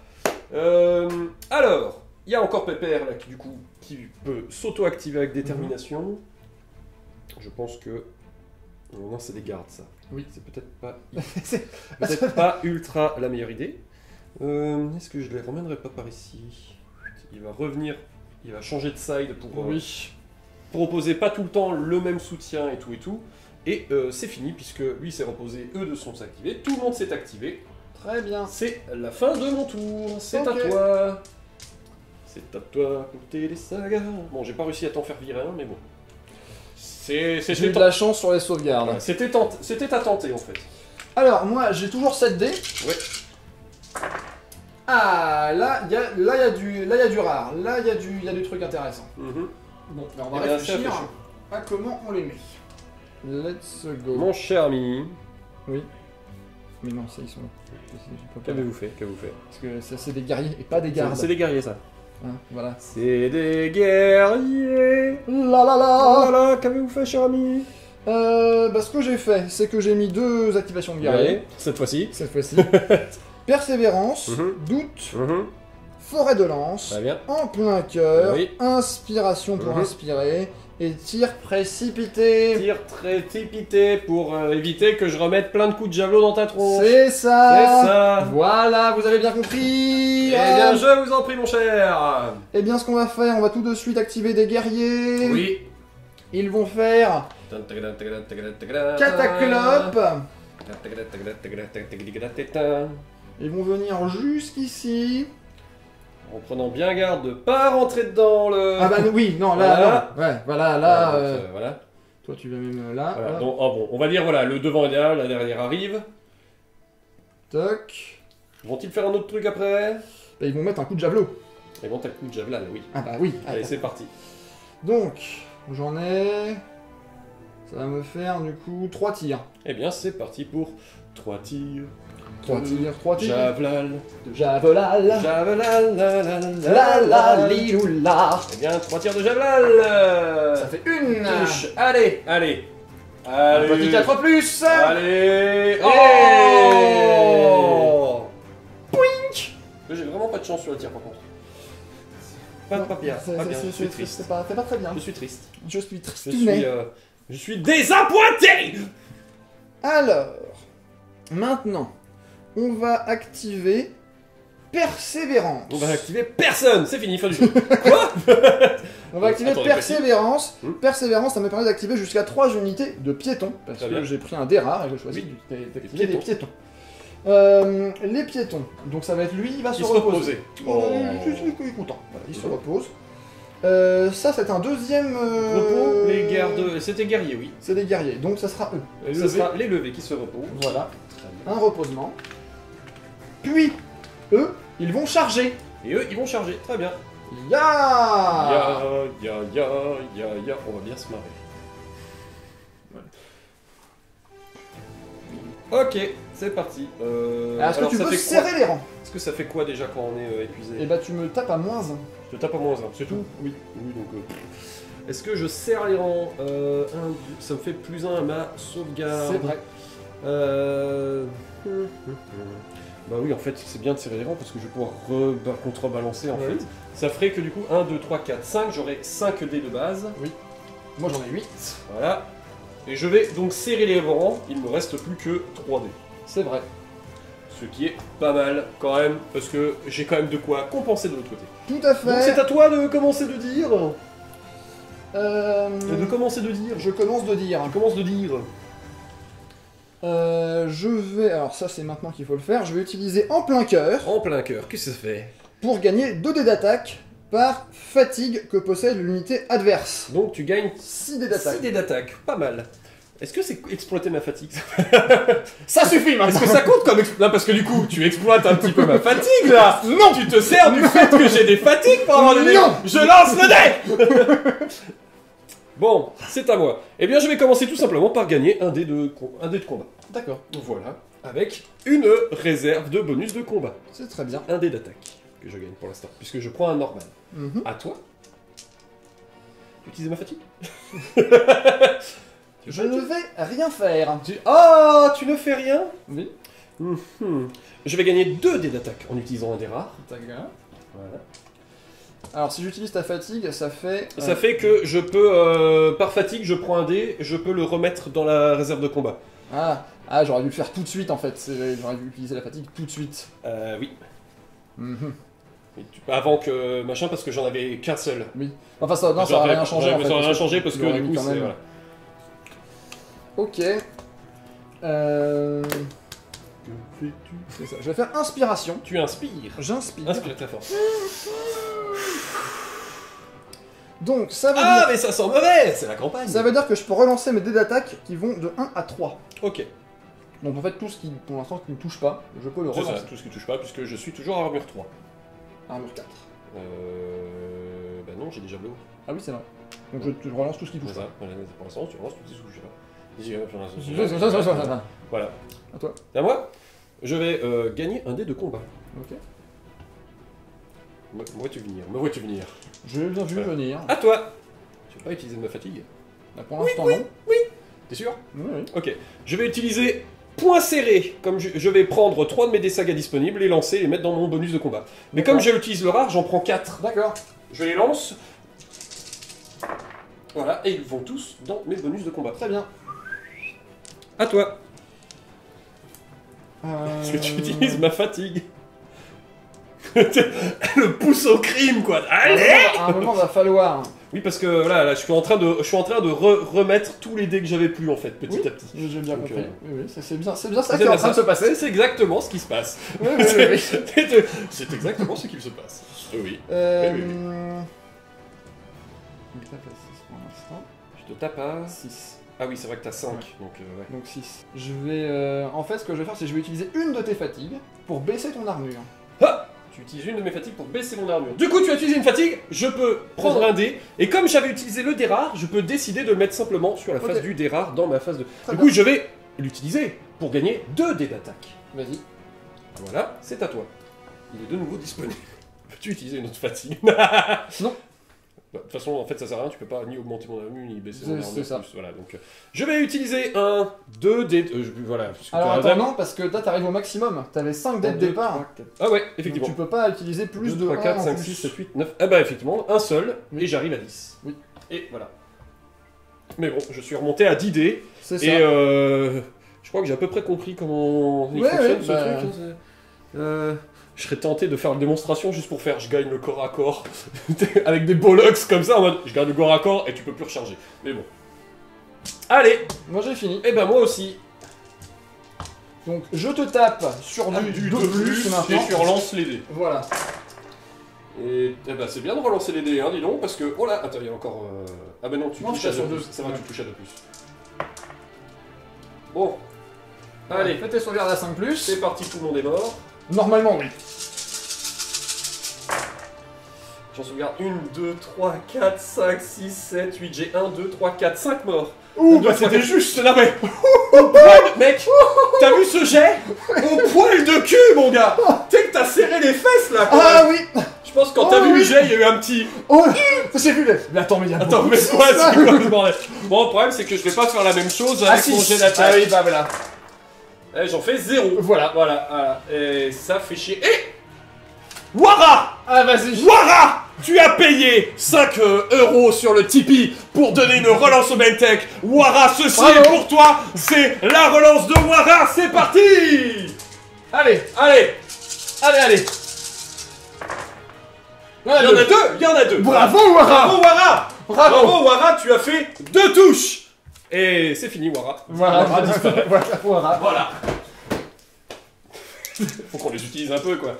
Alors, il y a encore Pépère là, du coup, qui peut s'auto-activer avec détermination. Je pense que... Non, c'est des gardes, ça. Oui. C'est peut-être pas... C'est- peut-être pas ultra la meilleure idée. Est-ce que je les ramènerai pas par ici? Il va revenir, il va changer de side pour... Oui. proposer pas tout le temps le même soutien et tout. Et c'est fini puisque lui s'est reposé, eux deux sont activés, tout le monde s'est activé. Très bien. C'est la fin de mon tour, c'est Ok. à toi. C'est à toi, compter les sagas. Bon, j'ai pas réussi à t'en faire virer un, mais bon. J'ai eu C'était de la chance sur les sauvegardes. c'était à tenter en fait. Alors, moi, j'ai toujours 7 dés. Ouais. Ah, là, il y a du rare. Là, il y a du truc intéressant. Mhm. Bon, ben, on va Eh bien, c'est réfléchir réfléchi. à comment on les met. Let's go. Mon cher ami, Oui. Mais non, ça, ils sont là. qu'avez-vous fait? Parce que ça, c'est des guerriers et pas des gardes. C'est des guerriers ça. Hein, voilà. C'est des guerriers. La la Oh la. là là, qu'avez-vous fait, cher ami? Bah, ce que j'ai fait, c'est que j'ai mis 2 activations de guerriers. Ouais, cette fois-ci. Cette fois-ci. Persévérance, Mhm. doute, Mhm. forêt de lance, Très bien. en plein cœur, Oui. inspiration pour Mhm. inspirer, Et tir précipité. Tir précipité pour éviter que je remette plein de coups de javelot dans ta tronche. C'est ça. C'est ça. Voilà, vous avez bien compris. Eh bien, je vous en prie, mon cher. Eh bien, ce qu'on va faire, on va tout de suite activer des guerriers. Oui. Ils vont faire cataclope. Ils vont venir jusqu'ici. En prenant bien garde de pas rentrer dedans le... Ah bah oui, non, là, Voilà. non. Ouais, voilà, là... Voilà. Toi, tu vas même là. Voilà. hop. Donc, bon, on va dire, voilà, le devant est là, la dernière arrive. Toc. Vont-ils faire un autre truc après? Bah, ils vont mettre un coup de javelot. Ils vont un coup de javelin, oui. Ah bah oui. Allez, Attends. c'est parti. Donc, j'en ai... Ça va me faire, du coup, 3 tirs. Eh bien, c'est parti pour 3 tirs. 3 tirs, 3 tirs. Javelal. De javelal. Javelal, La la li ou la. Eh bien, 3 tirs de javelal. Ça fait une. Touche. Allez, allez. Un Allez. petit 4 plus. Allez. Oh. Pouink. J'ai vraiment pas de chance sur le tir, par contre. Pas bien, pas bien. Je suis triste. C'est pas très bien. Je suis triste. Je suis triste. Je suis désappointé. Alors, maintenant, on va activer Persévérance. On va activer personne. C'est fini, fin du jeu. Quoi? On va activer Attendez, Persévérance. Hmm. Persévérance, ça me permet d'activer jusqu'à 3 unités de piétons. Parce Très que bien. j'ai pris un dé rare et je choisis Oui. d'activer Les les piétons. Les piétons. Donc ça va être lui, il va Il se se reposer. reposer. Je suis content. Voilà, il se repose. Ça, c'est un deuxième... Repos, les gardes. C'était guerrier, oui. C'est des guerriers, donc ça sera eux. Ça sera les levés qui se reposent. Voilà, Très bien. un reposement. Puis, eux, ils vont charger. Et eux, ils vont charger. Très bien. Ya Ya. On va bien se marrer. Ok, c'est parti. Est-ce que alors, tu ça peux fait serrer quoi? les rangs? Est-ce que ça fait quoi déjà quand on est épuisé? Et bah tu me tapes à -1. Je te tape à -1, c'est tout? Oui. Oui, donc... Est-ce que je serre les rangs? Ça me fait +1 à ma sauvegarde. C'est vrai. Bah oui, en fait, c'est bien de serrer les rangs parce que je vais pouvoir contrebalancer en Ouais. fait. Ça ferait que du coup, 1, 2, 3, 4, 5, j'aurai 5 dés de base. Moi j'en ai 8. Voilà. Et je vais donc serrer les rangs, il me reste plus que 3 dés. C'est vrai. Ce qui est pas mal quand même, parce que j'ai quand même de quoi compenser de l'autre côté. Tout à Donc c'est fait. à toi de commencer de dire. Je commence de dire. commence de dire. Je vais... Alors ça c'est maintenant qu'il faut le faire. Je vais utiliser en plein cœur En plein cœur, qu'est-ce que ça fait? pour gagner 2 dés d'attaque par fatigue que possède l'unité adverse. Donc tu gagnes 6 dés d'attaque. 6 dés d'attaque, pas mal. Est-ce que c'est exploiter ma fatigue? Ça suffit Est-ce maintenant. que ça compte comme Non, parce que du coup, tu exploites un petit peu ma fatigue là. Non, tu te sers du fait que j'ai des fatigues pour avoir des... Non. Je lance le dé. Bon, c'est à moi. Eh bien, je vais commencer tout simplement par gagner un dé de combat. D'accord. Voilà, avec une réserve de bonus de combat. C'est très bien. Un dé d'attaque que je gagne pour l'instant, puisque je prends un normal. Mhm. À toi. Tu utilises ma fatigue? Je ne vais rien faire. Oh, tu ne fais rien? Oui. Mhm. Je vais gagner 2 dés d'attaque en utilisant un dé rare. D'accord. Voilà. Alors si j'utilise ta fatigue, ça fait... Ça fait que je peux, par fatigue, je prends un dé, je peux le remettre dans la réserve de combat. Ah, j'aurais dû le faire tout de suite en fait. J'aurais dû utiliser la fatigue tout de suite. Oui. Mhm. Avant que machin, parce que j'en avais qu'un seul. Oui. Enfin ça, non, ça n'a rien changé en fait. Ça n'a rien changé parce que j'aurais du mis coup, quand c'est... même. Voilà. Ok. C'est ça. Je vais faire inspiration. Tu inspires. J'inspire. Inspire très fort. Donc ça veut Ah, dire... mais ça sent mauvais. C'est la campagne. Ça veut dire que je peux relancer mes dés d'attaque qui vont de 1 à 3. Ok. Donc en fait tout ce qui, pour l'instant, qui ne touche pas, je peux le C'est ça, relancer. tout ce qui touche pas, puisque je suis toujours à armure 3. Armure 4. Bah non, j'ai déjà bleu. Ah oui c'est vrai. Donc je relance tout ce qui touche C'est ça. Voilà, pour l'instant, tu relances tout ce qui touche pas. pas. Voilà. À toi. Et à moi, je vais gagner un dé de combat. Ok. Me vois-tu venir? Je viens vu venir. À toi. Tu vas pas utiliser de ma fatigue? Là, pour l'instant non. T'es sûr? Oui, oui. Ok. Je vais utiliser point serré. Comme je vais prendre 3 de mes dés sagas disponibles, les lancer et les mettre dans mon bonus de combat. Mais comme D'accord. j'utilise le rare, j'en prends 4. D'accord. Je les lance. Voilà, et ils vont tous dans mes bonus de combat. Très bien. À toi. Est-ce que tu utilises ma fatigue? Le pouce au crime, quoi. Allez! À un moment, va falloir. Oui, parce que là, je suis en train de remettre tous les dés que j'avais plus en fait, petit à petit. J'ai bien Donc, compris. Oui, c'est bien ça qui C'est est en train de se passer. C'est exactement ce qui se passe. Oui, oui, oui. C'est exactement ce qu'il se passe. Oui. Euh... Oui, On tape à 6 pour l'instant. Je te tape à 6. Ah oui, c'est vrai que t'as 5. Ouais. Donc, ouais. Donc 6. Je vais... En fait, ce que je vais faire, c'est que je vais utiliser une de tes fatigues pour baisser ton armure. Ah, tu utilises une de mes fatigues pour baisser mon armure. Du coup, tu as utilisé une fatigue, je peux prendre un dé. Et comme j'avais utilisé le dé rare, je peux décider de le mettre simplement sur la face du dé rare dans ma phase de... Très Du bien. coup, je vais l'utiliser pour gagner 2 dés d'attaque. Vas-y. Voilà, c'est à toi. Il est de nouveau disponible. Peux-tu utiliser une autre fatigue? Non. Bah, de toute façon, en fait, ça sert à rien, tu peux pas ni augmenter mon armure, ni baisser mon armure. C'est ça. Plus, voilà, donc, je vais utiliser un, 2 dés... voilà. Parce que Alors tu as attends, vraiment- non, parce que là t'arrives au maximum. T'avais 5 dès le deux, départ. Ah ouais, Donc effectivement. tu peux pas utiliser plus 2, de 3, 1 4, en 5, plus. 6, 7, 8, 9... Ah bah effectivement, un seul, Oui. et j'arrive à 10. Oui. Et voilà. Mais bon, je suis remonté à 10 dés, C'est ça. et je crois que j'ai à peu près compris comment il Ouais, fonctionne ouais, ce bah- truc. Hein, je serais tenté de faire une démonstration juste pour faire je gagne le corps à corps avec des bollocks comme ça en mode je gagne le corps à corps et tu peux plus recharger. Mais bon. Allez, Moi j'ai fini. et ben moi aussi. Donc je te tape sur du 2 plus maintenant. et tu relances les dés. Voilà. Et eh ben, c'est bien de relancer les dés, hein, dis donc, parce que... Oh là, attends, il y a encore... Ah ben non, tu Non, touches je à suis 2 sur plus. deux. Ça va, Ouais. tu touches à 2 plus. Bon. Allez, Fais tes sauvegardes à 5 plus. c'est parti, tout le monde est mort. Normalement, oui. J'en sauvegarde 1, 2, 3, 4, 5, 6, 7, 8, j'ai 1, 2, 3, 4, 5 morts. Ouh, bah, bah c'était c'était juste, là, mais... Au poil, mec. T'as vu ce jet? Au poil de cul, mon gars. Tu sais que t'as serré les fesses, là, quand Ah même. oui. Je pense que quand t'as Oh, vu le oui. jet, il y a eu un petit... Oh, j'ai vu les... Mais attends, mais il y a Attends, beaucoup mais de quoi, choses, c'est quoi ce bordel? Bon, le problème, c'est que je vais pas faire la même chose avec mon jet d'attaque. Ah oui, bah voilà. Eh, j'en fais 0. Voilà. Voilà. Et ça fait chier. Et Wara! Ah vas-y. Wara! Tu as payé 5 € sur le Tipeee pour donner une relance au Bentech. Wara, ceci Bravo. est pour toi. C'est la relance de Wara. C'est parti! Allez, Allez! allez. Il y en a deux! Il y en a deux! Bravo, Wara. Bravo, Wara! Bravo. Bravo, Wara, tu as fait 2 touches! Et c'est fini, Wara. Voilà, Wara disparaît. voilà. Voilà. Faut qu'on les utilise un peu, quoi.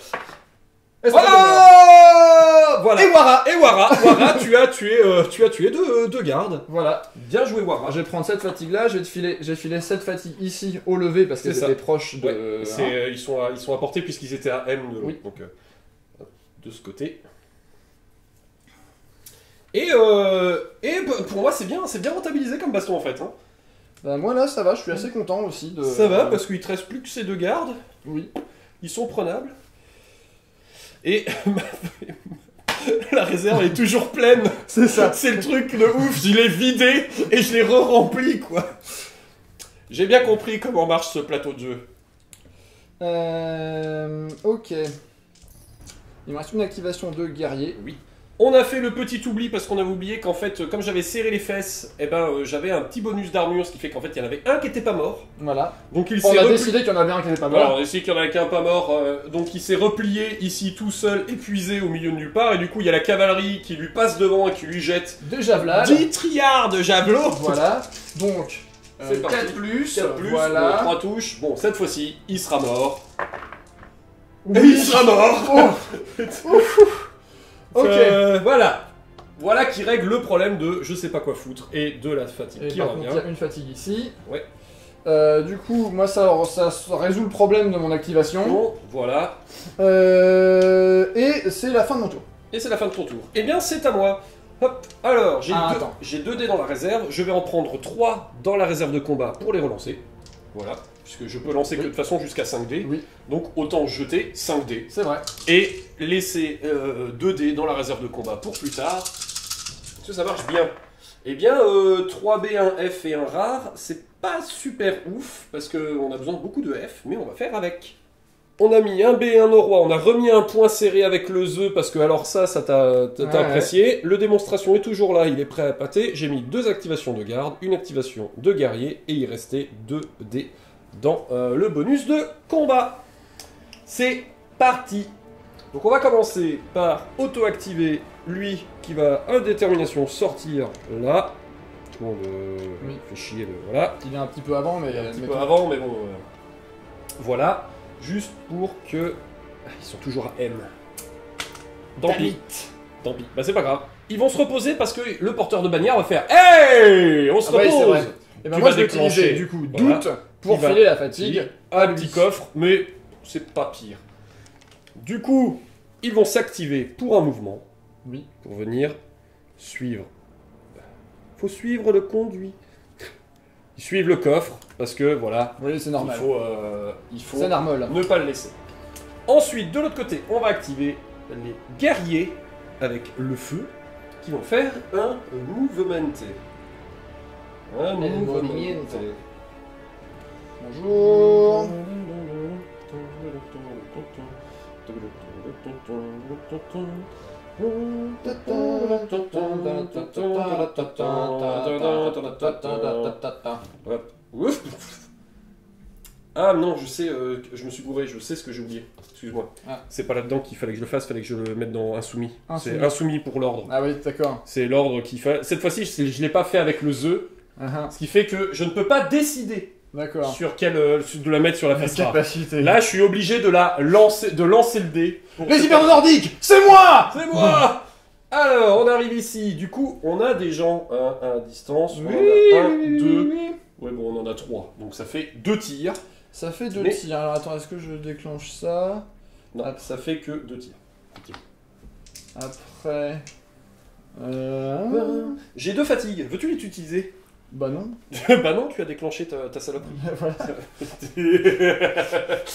Est-ce Oh que- voilà. Et Wara. Et Wara, Wara, tu as tué deux gardes. Voilà. Bien joué, Wara. Alors, je vais prendre cette fatigue là, j'ai filé cette fatigue ici au lever parce que C'est ça. c'était proche de. Ouais, c'est, ils sont à portée puisqu'ils étaient à M de l'autre. Oui. Donc, de ce côté. Et pour moi, c'est bien rentabilisé comme baston en fait. Hein. Bah, moi là ça va, je suis assez content aussi de. Ça va parce qu'il te reste plus que ces deux gardes. Oui. Ils sont prenables. Et la réserve est toujours pleine. C'est ça. C'est le truc de ouf. Je l'ai vidé et je l'ai re-rempli quoi. J'ai bien compris comment marche ce plateau de jeu. Ok. Il me reste une activation de guerrier. Oui. On a fait le petit oubli parce qu'on avait oublié qu'en fait, comme j'avais serré les fesses, eh ben, j'avais un petit bonus d'armure, ce qui fait qu'en fait, il y en avait un qui était pas mort. Voilà. Donc il On s'est a replié. décidé qu'il y en avait un qui n'était pas Voilà, mort. on a décidé qu'il y en avait qu'un pas mort, donc il s'est replié ici tout seul, épuisé au milieu de nulle part, et du coup il y a la cavalerie qui lui passe devant et qui lui jette Déjà Vlad. 10 triards de javelots. Voilà. Donc, C'est parti. 4 plus. 4 plus, Voilà. 3 touches. Bon, cette fois-ci, il sera mort. Oui. Et il sera mort. Ok. Voilà. Voilà qui règle le problème de je sais pas quoi foutre et de la fatigue Et qui par contre, revient. il y a une fatigue ici. Ouais. Du coup, moi ça résout le problème de mon activation. Bon, voilà. Et c'est la fin de mon tour. Et c'est la fin de ton tour. Eh bien, c'est à moi. Hop. Alors, Ah, attends. j'ai 2 dés dans la réserve. Je vais en prendre 3 dans la réserve de combat pour les relancer. Voilà. Puisque je peux lancer que de toute façon jusqu'à 5 dés. Oui, Donc, autant jeter 5 dés. c'est vrai. Et laisser 2 dés dans la réserve de combat pour plus tard. Parce que ça marche bien. Eh bien, 3B, 1 F et un rare, c'est pas super ouf. Parce qu'on a besoin de beaucoup de F, mais on va faire avec. On a mis un B1 au roi, on a remis un point serré avec le Z parce que alors ça t'a apprécié. Le démonstration est toujours là, il est prêt à pâter. J'ai mis 2 activations de garde, une activation de guerrier et il restait 2 dés dans le bonus de combat. C'est parti. Donc on va commencer par auto-activer lui qui va indétermination sortir là. Tout le monde fait chier voilà. Il est un petit peu avant, mais... Un petit peu avant, mais bon... Voilà. Juste pour que... Ils sont toujours à M. Tant pis. Tant pis. Bah c'est pas grave. Ils vont se reposer parce que le porteur de bannière va faire Hey, on se repose. Et ben moi je vais utiliser du coup doute pour filer la fatigue. Un petit coffre, mais c'est pas pire. Du coup, ils vont s'activer pour un mouvement. Oui. Pour venir suivre. Faut suivre le conduit. Ils suivent le coffre parce que voilà. Oui, c'est normal. Il faut c'est normal. Ne pas le laisser. Ensuite, de l'autre côté, on va activer les guerriers avec le feu qui vont faire un mouvement. Un mouvement. Bonjour. Ouf. Ah non, je sais, je me suis gouré, je sais ce que j'ai oublié. Excuse-moi. Ah. C'est pas là-dedans qu'il fallait que je le fasse, fallait que je le mette dans insoumis. C'est insoumis pour l'ordre. Ah oui, d'accord. C'est l'ordre qui fait. Cette fois-ci, je l'ai pas fait avec le The, ce qui fait que je ne peux pas décider. D'accord. Sur quelle de la mettre sur la face capacité. Là, je suis obligé de lancer le dé. Les hyper nordiques, c'est moi. C'est moi. Alors, on arrive ici. Du coup, on a des gens à distance. Oui, on en a 1, oui, 2. Oui. Ouais, bon, on en a 3. Donc ça fait 2 tirs. Ça fait 2 tirs. Alors attends, est-ce que je déclenche ça? Non, ça fait que 2 tirs. Après. J'ai 2 fatigues. Veux-tu les utiliser? Bah non. Bah non, tu as déclenché ta saloperie. Voilà.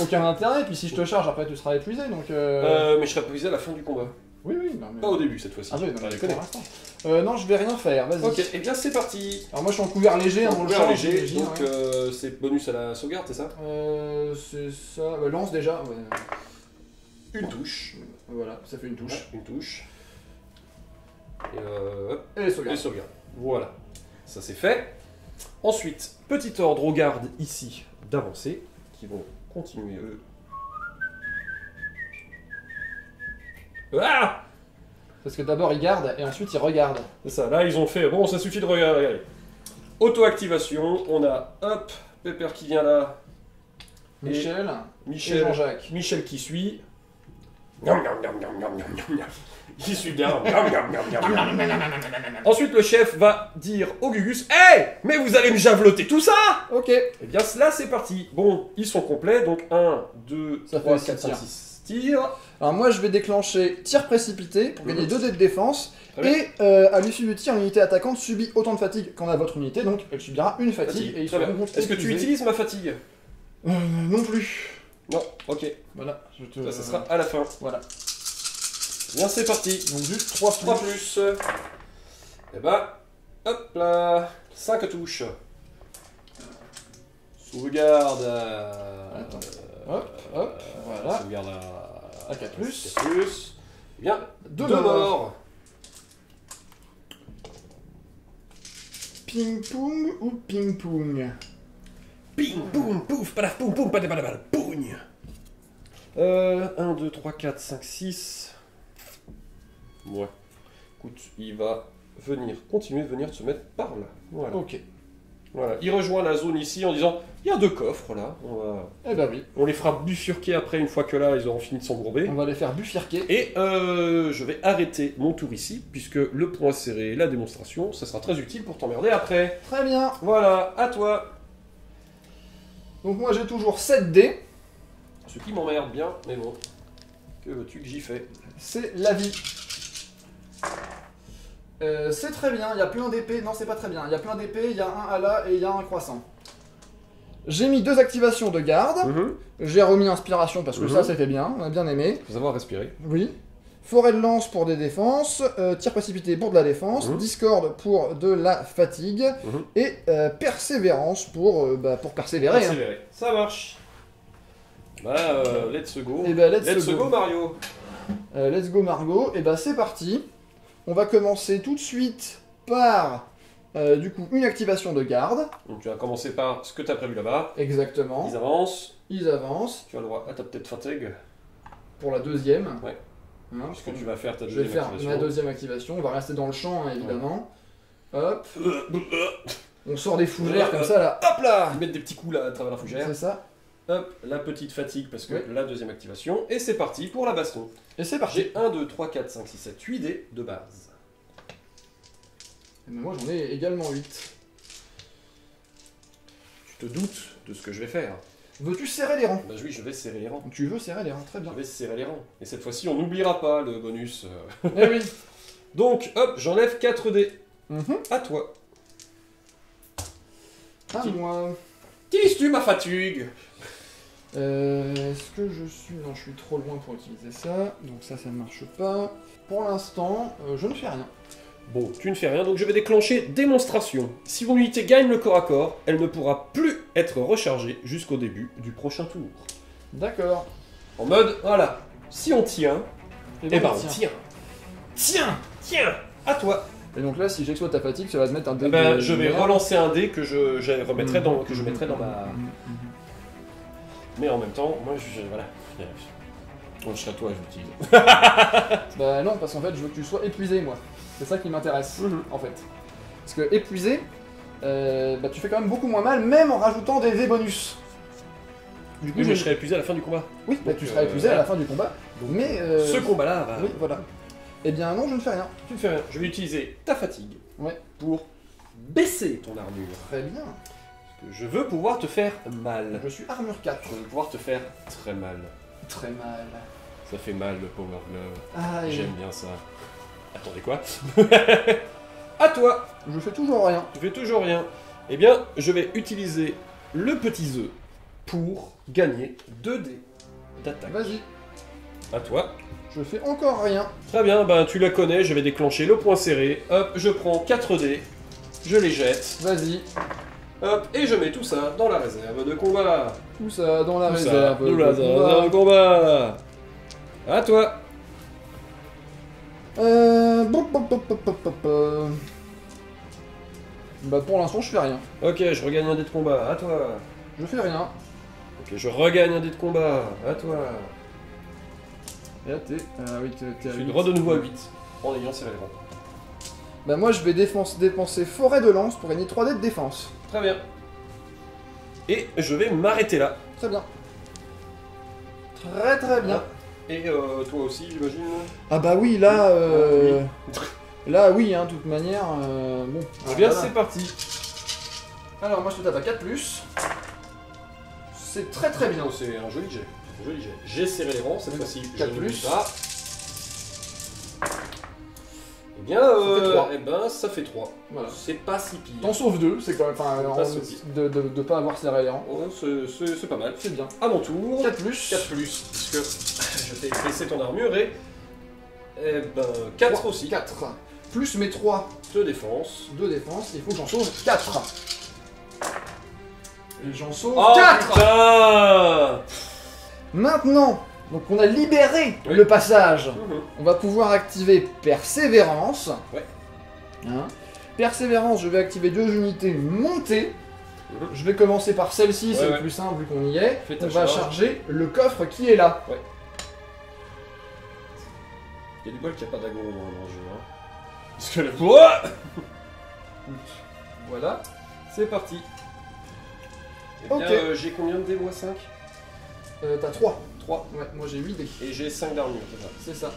Aucun intérêt, puis si je te charge, après tu seras épuisé, donc... Mais je serai épuisé à la fin du combat. Oui, oui, non mais... Pas au début, cette fois-ci. Ah oui, non, mais pour l'instant. Non, je vais rien faire, vas-y. Ok, et bien c'est parti. Alors moi je suis en couvert léger, en couvert léger, donc c'est bonus à la sauvegarde, c'est ça? C'est ça... lance déjà, ouais. Une touche. Voilà, ça fait une touche. Ouais, une touche. Et sauvegarde. Et sauvegarde. Voilà. Ça c'est fait. Ensuite, petit ordre aux gardes ici d'avancer, qui vont continuer eux. Ah! Parce que d'abord ils gardent et ensuite ils regardent. C'est ça, là ils ont fait, bon ça suffit de regarder. Auto-activation, on a, hop, Pepper qui vient là. Michel et Jean-Jacques. Michel qui suit. Il suit bien. Ensuite, le chef va dire au Gugus, hey, mais vous allez me javeloter tout ça? Ok. Et bien là, c'est parti. Bon, ils sont complets, donc 1, 2, 3, 4, 5, 6 tirs. Alors moi, je vais déclencher tir précipité pour gagner 2 dés de défense. Et à l'issue du tir, l'unité attaquante subit autant de fatigue qu'en a votre unité, donc elle subira une fatigue. Et est-ce que tu utilises ma fatigue? Non plus. Non, ok. Voilà, ça sera à la fin. Voilà. Bien, c'est parti. Donc juste 3 plus. Et bah, hop là, 5 touches. Sauvegarde. Hop, voilà. Sauvegarde à 4 plus. 4 plus. Bien, 2 morts. Ping-poum ou ping-poum? Ping, boum, pouf, padaf, poum, poum, padaf, pougne. 1, 2, 3, 4, 5, 6. Ouais. Écoute, il va continuer de venir se mettre par là. Voilà. Ok. Voilà. Il rejoint la zone ici en disant, il y a 2 coffres là. Eh ben oui. On les fera bifurquer après, une fois que là, ils auront fini de s'engourber. On va les faire bifurquer. Et je vais arrêter mon tour ici, puisque le point serré, la démonstration, ça sera très utile pour t'emmerder après. Très bien. Voilà, à toi. Donc moi j'ai toujours 7 dés. Ce qui m'emmerde bien, mais bon. Que veux-tu que j'y fais? C'est la vie. C'est très bien, il y a plein d'épées. Non, c'est pas très bien. Il y a plein d'épées, il y a un ala et il y a un croissant. J'ai mis 2 activations de garde. J'ai remis inspiration parce que ça c'était bien, on a bien aimé. Faut savoir respirer. Oui. Forêt de lance pour des défenses, tir précipité pour de la défense, discorde pour de la fatigue, et persévérance pour persévérer. Ça marche. Bah, let's go. Et bah, Let's go, Mario. Let's go, Margot. Et bah, c'est parti. On va commencer tout de suite par, du coup, une activation de garde. Donc, tu vas commencer par ce que tu as prévu là-bas. Exactement. Ils avancent. Ils avancent. Tu as le droit à ta petite fatigue. Pour la deuxième. Ouais. Hein, Parce que tu vas faire ta je deuxième vais faire activation. ma deuxième activation. On va rester dans le champ, hein, évidemment. Hop. On sort des fougères comme ça, là. Hop là. Ils mettent des petits coups là à travers la fougère. C'est ça. Hop, la petite fatigue parce que Oui. la deuxième activation. Et c'est parti pour la baston. Et c'est parti. J'ai 1, 2, 3, 4, 5, 6, 7, 8 dés de base. Et ben, moi, j'en ai également 8. Tu te doutes de ce que je vais faire. Veux-tu serrer les rangs? Bah oui, je vais serrer les rangs. Tu veux serrer les rangs, très bien. Je vais serrer les rangs. Et cette fois-ci, on n'oubliera pas le bonus. Eh oui. Donc, hop, j'enlève 4 dés. Mhm. À toi. À moi. Tisses-tu ma fatigue? Est-ce que je suis... Non, je suis trop loin pour utiliser ça. Donc ça ne marche pas. Pour l'instant, je ne fais rien. Bon, tu ne fais rien, donc je vais déclencher démonstration. Si mon unité gagne le corps à corps, elle ne pourra plus être rechargée jusqu'au début du prochain tour. D'accord. En mode, voilà, si on tient, Et eh ben on tiens. tient. Tiens, tiens, à toi. Et donc là, si j'exploite ta fatigue, ça va te mettre un dé Eh ben, de- je vais de- relancer un dé que je remettrai dans, que je mettrai dans ma... Mais en même temps, moi, voilà. Bon, je serai toi, je l'utilise. Bah non, parce qu'en fait, je veux que tu sois épuisé, moi. C'est ça qui m'intéresse, en fait. Parce que épuisé, bah tu fais quand même beaucoup moins mal, même en rajoutant des V bonus. Du coup, Oui, mais je serai épuisé à la fin du combat. Oui, bah, Donc, tu seras épuisé à la fin du combat. Mais... Ce combat-là, va... Oui, voilà. Eh bien non, je ne fais rien. Tu ne fais rien. Je vais utiliser ta fatigue Ouais. pour baisser ton armure. Très bien. Parce que je veux pouvoir te faire mal. Je suis armure 4. Je veux pouvoir te faire très mal. Très mal. Ça fait mal le Power Glove. Ah, et J'aime bien ça. Attendez quoi? À toi. je fais toujours rien. Tu fais toujours rien. Eh bien, je vais utiliser le petit œuf pour gagner 2 dés d'attaque. Vas-y. À toi. Je fais encore rien. Très bien, ben tu la connais, je vais déclencher le point serré. Hop, je prends 4 dés, je les jette. Vas-y. Hop, et je mets tout ça dans la réserve de combat. Tout ça dans la Tout ça réserve. dans la de réserve de combat. À toi. Bah pour l'instant je fais rien. Ok, je regagne un dé de combat. À toi. Je fais rien. Ok, je regagne un dé de combat. À toi. Et là t'es... Ah oui, t'es Je à suis 8. droit de nouveau à 8 en ayant serré les rangs. Bah moi je vais dépenser forêt de lance pour gagner 3 dés de défense. Très bien. Et je vais m'arrêter là. Très bien. Très bien. Et toi aussi, j'imagine. Ah bah oui, là... Oui. Là oui, hein, de toute manière... Bon. Eh bien, voilà. c'est parti. Alors moi je te tape à 4+. C'est très très bien. Oh, c'est un joli jet. Joli jet. J'ai serré les rangs, cette Oui, fois-ci, je 4 n'oublie plus. pas. Eh bien, fait 3. eh ben, ça fait 3. Voilà. C'est pas si pire. T'en sauves 2, c'est quand même... Enfin, Pas sauvé. de pas avoir serré les rangs. Oh, c'est pas mal. C'est bien. À mon tour. 4+. 4 plus, puisque je t'ai baissé ton armure et... Eh ben, 4 aussi. 4. Plus mes 3 de défense. de défense, il faut que j'en sauve 4. Et j'en sauve Oh 4. putain. Maintenant, donc on a libéré Oui. le passage. Mhm. On va pouvoir activer Persévérance. Ouais. Hein. Persévérance, je vais activer 2 unités montées. Mhm. Je vais commencer par celle-ci, c'est Ouais, le ouais. plus simple vu qu'on y est. Fais ta On va charge. charger le coffre qui est là. Il y a du bol qu'il n'y a pas d'agro dans le jeu. Hein. Parce que le... Ouah. Voilà, c'est parti. Eh bien, Ok. j'ai combien de dés, moi 5 T'as 3. 3. Ouais, moi j'ai 8 dés. Et j'ai 5 d'armure, c'est ça. C'est ça.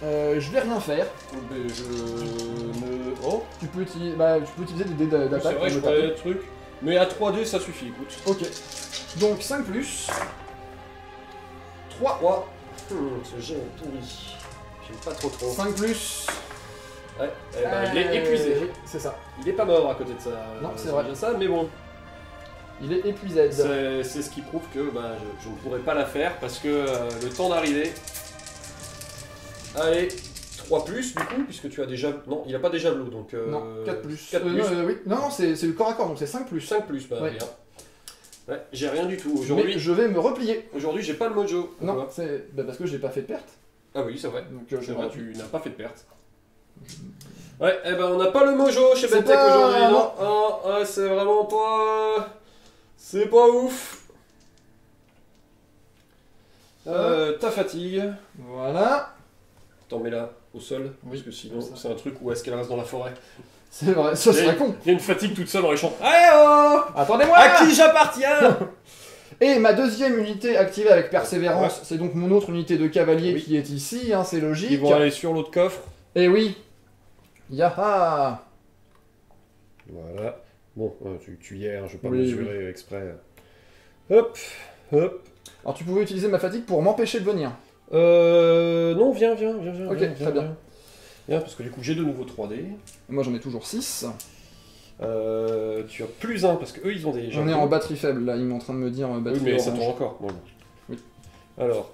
Je vais rien faire. Mais je me... Oh, Tu peux utiliser, des dés c'est d'attaque vrai, pour je me croyais taper. le truc. Mais à 3D, ça suffit, écoute. Ok. Donc 5 plus. 3. 3. Ce jet est pourri. J'aime pas trop trop. 5 plus. Ouais, eh ben, il est épuisé. C'est ça. Il est pas mort à côté de ça. Non, c'est vrai. déjà ça, mais bon. Il est épuisé. C'est ce qui prouve que bah, je ne pourrais pas la faire parce que le temps d'arriver. Allez, 3 plus du coup, puisque tu as déjà. Non, il a pas déjà l'eau donc. Non, 4 plus. 4 plus. Oui. Non, c'est le corps à corps, donc c'est 5 plus. 5 plus, bah Ouais. rien. Ouais, j'ai rien du tout. Mais Aujourd'hui, je vais me replier. aujourd'hui j'ai pas le mojo. Non, Pourquoi? c'est parce que j'ai pas fait de perte. Ah oui, c'est vrai. Donc C'est je vrai, replie. tu n'as pas fait de perte. Ouais, eh ben on n'a pas le mojo chez C'est Bentech pas- aujourd'hui, non. non. Ah, ouais, c'est vraiment pas... C'est pas ouf. Ta fatigue. Voilà. T'en mets là, au sol. Oui, Parce que sinon, comme ça. c'est un truc où est-ce qu'elle reste dans la forêt. C'est vrai, ça serait con. Il y a une fatigue toute seule dans les champs. Allez oh, Attendez-moi. à qui j'appartiens? Et ma deuxième unité activée avec persévérance, c'est donc mon autre unité de cavalier Oui. qui est ici, hein, c'est logique. Ils vont aller sur l'autre coffre. Et oui. Yaha. Voilà. Bon, tu y es, hein, je vais pas Oui, mesurer exprès. Hop, hop. Alors tu pouvais utiliser ma fatigue pour m'empêcher de venir. Non, viens. Ok, très bien. Viens, parce que du coup, j'ai de nouveau 3D. Moi j'en ai toujours 6. Tu as plus 1, parce que eux, ils ont des... On est en batterie faible là, ils sont en train de me dire Oui, batterie mais ça orange. tourne encore. Bon. Oui. Alors,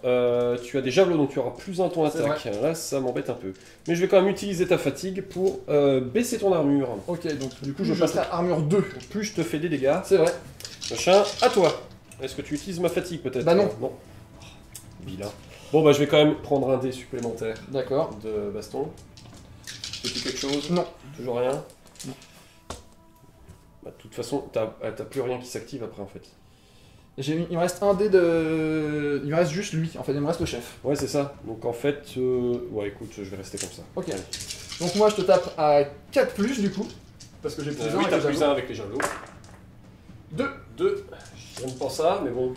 tu as des javelots, donc tu auras plus 1 ton C'est attaque. Là, ça m'embête un peu. Mais je vais quand même utiliser ta fatigue pour baisser ton armure. Ok, donc du coup je Je passerai à armure 2. Plus je te fais des dégâts. C'est vrai. Machin, à toi. Est-ce que tu utilises ma fatigue peut-être? Bah non. Non. Vilain. Bon, bah je vais quand même prendre un dé supplémentaire D'accord. de baston. Fais-tu quelque chose? Non. Toujours rien? Non. Bah, de toute façon, t'as plus rien qui s'active après en fait. Il me reste un dé de... Il me reste juste lui, en fait il me reste le chef. Ouais, c'est ça. Donc en fait, ouais, écoute, je vais rester comme ça. Ok. Allez. Donc moi je te tape à 4 plus du coup. Parce que j'ai plus 1 Oui, avec t'as les plus javelots. 1 avec les javelots. 2. 2. J'aime pas ça, mais bon.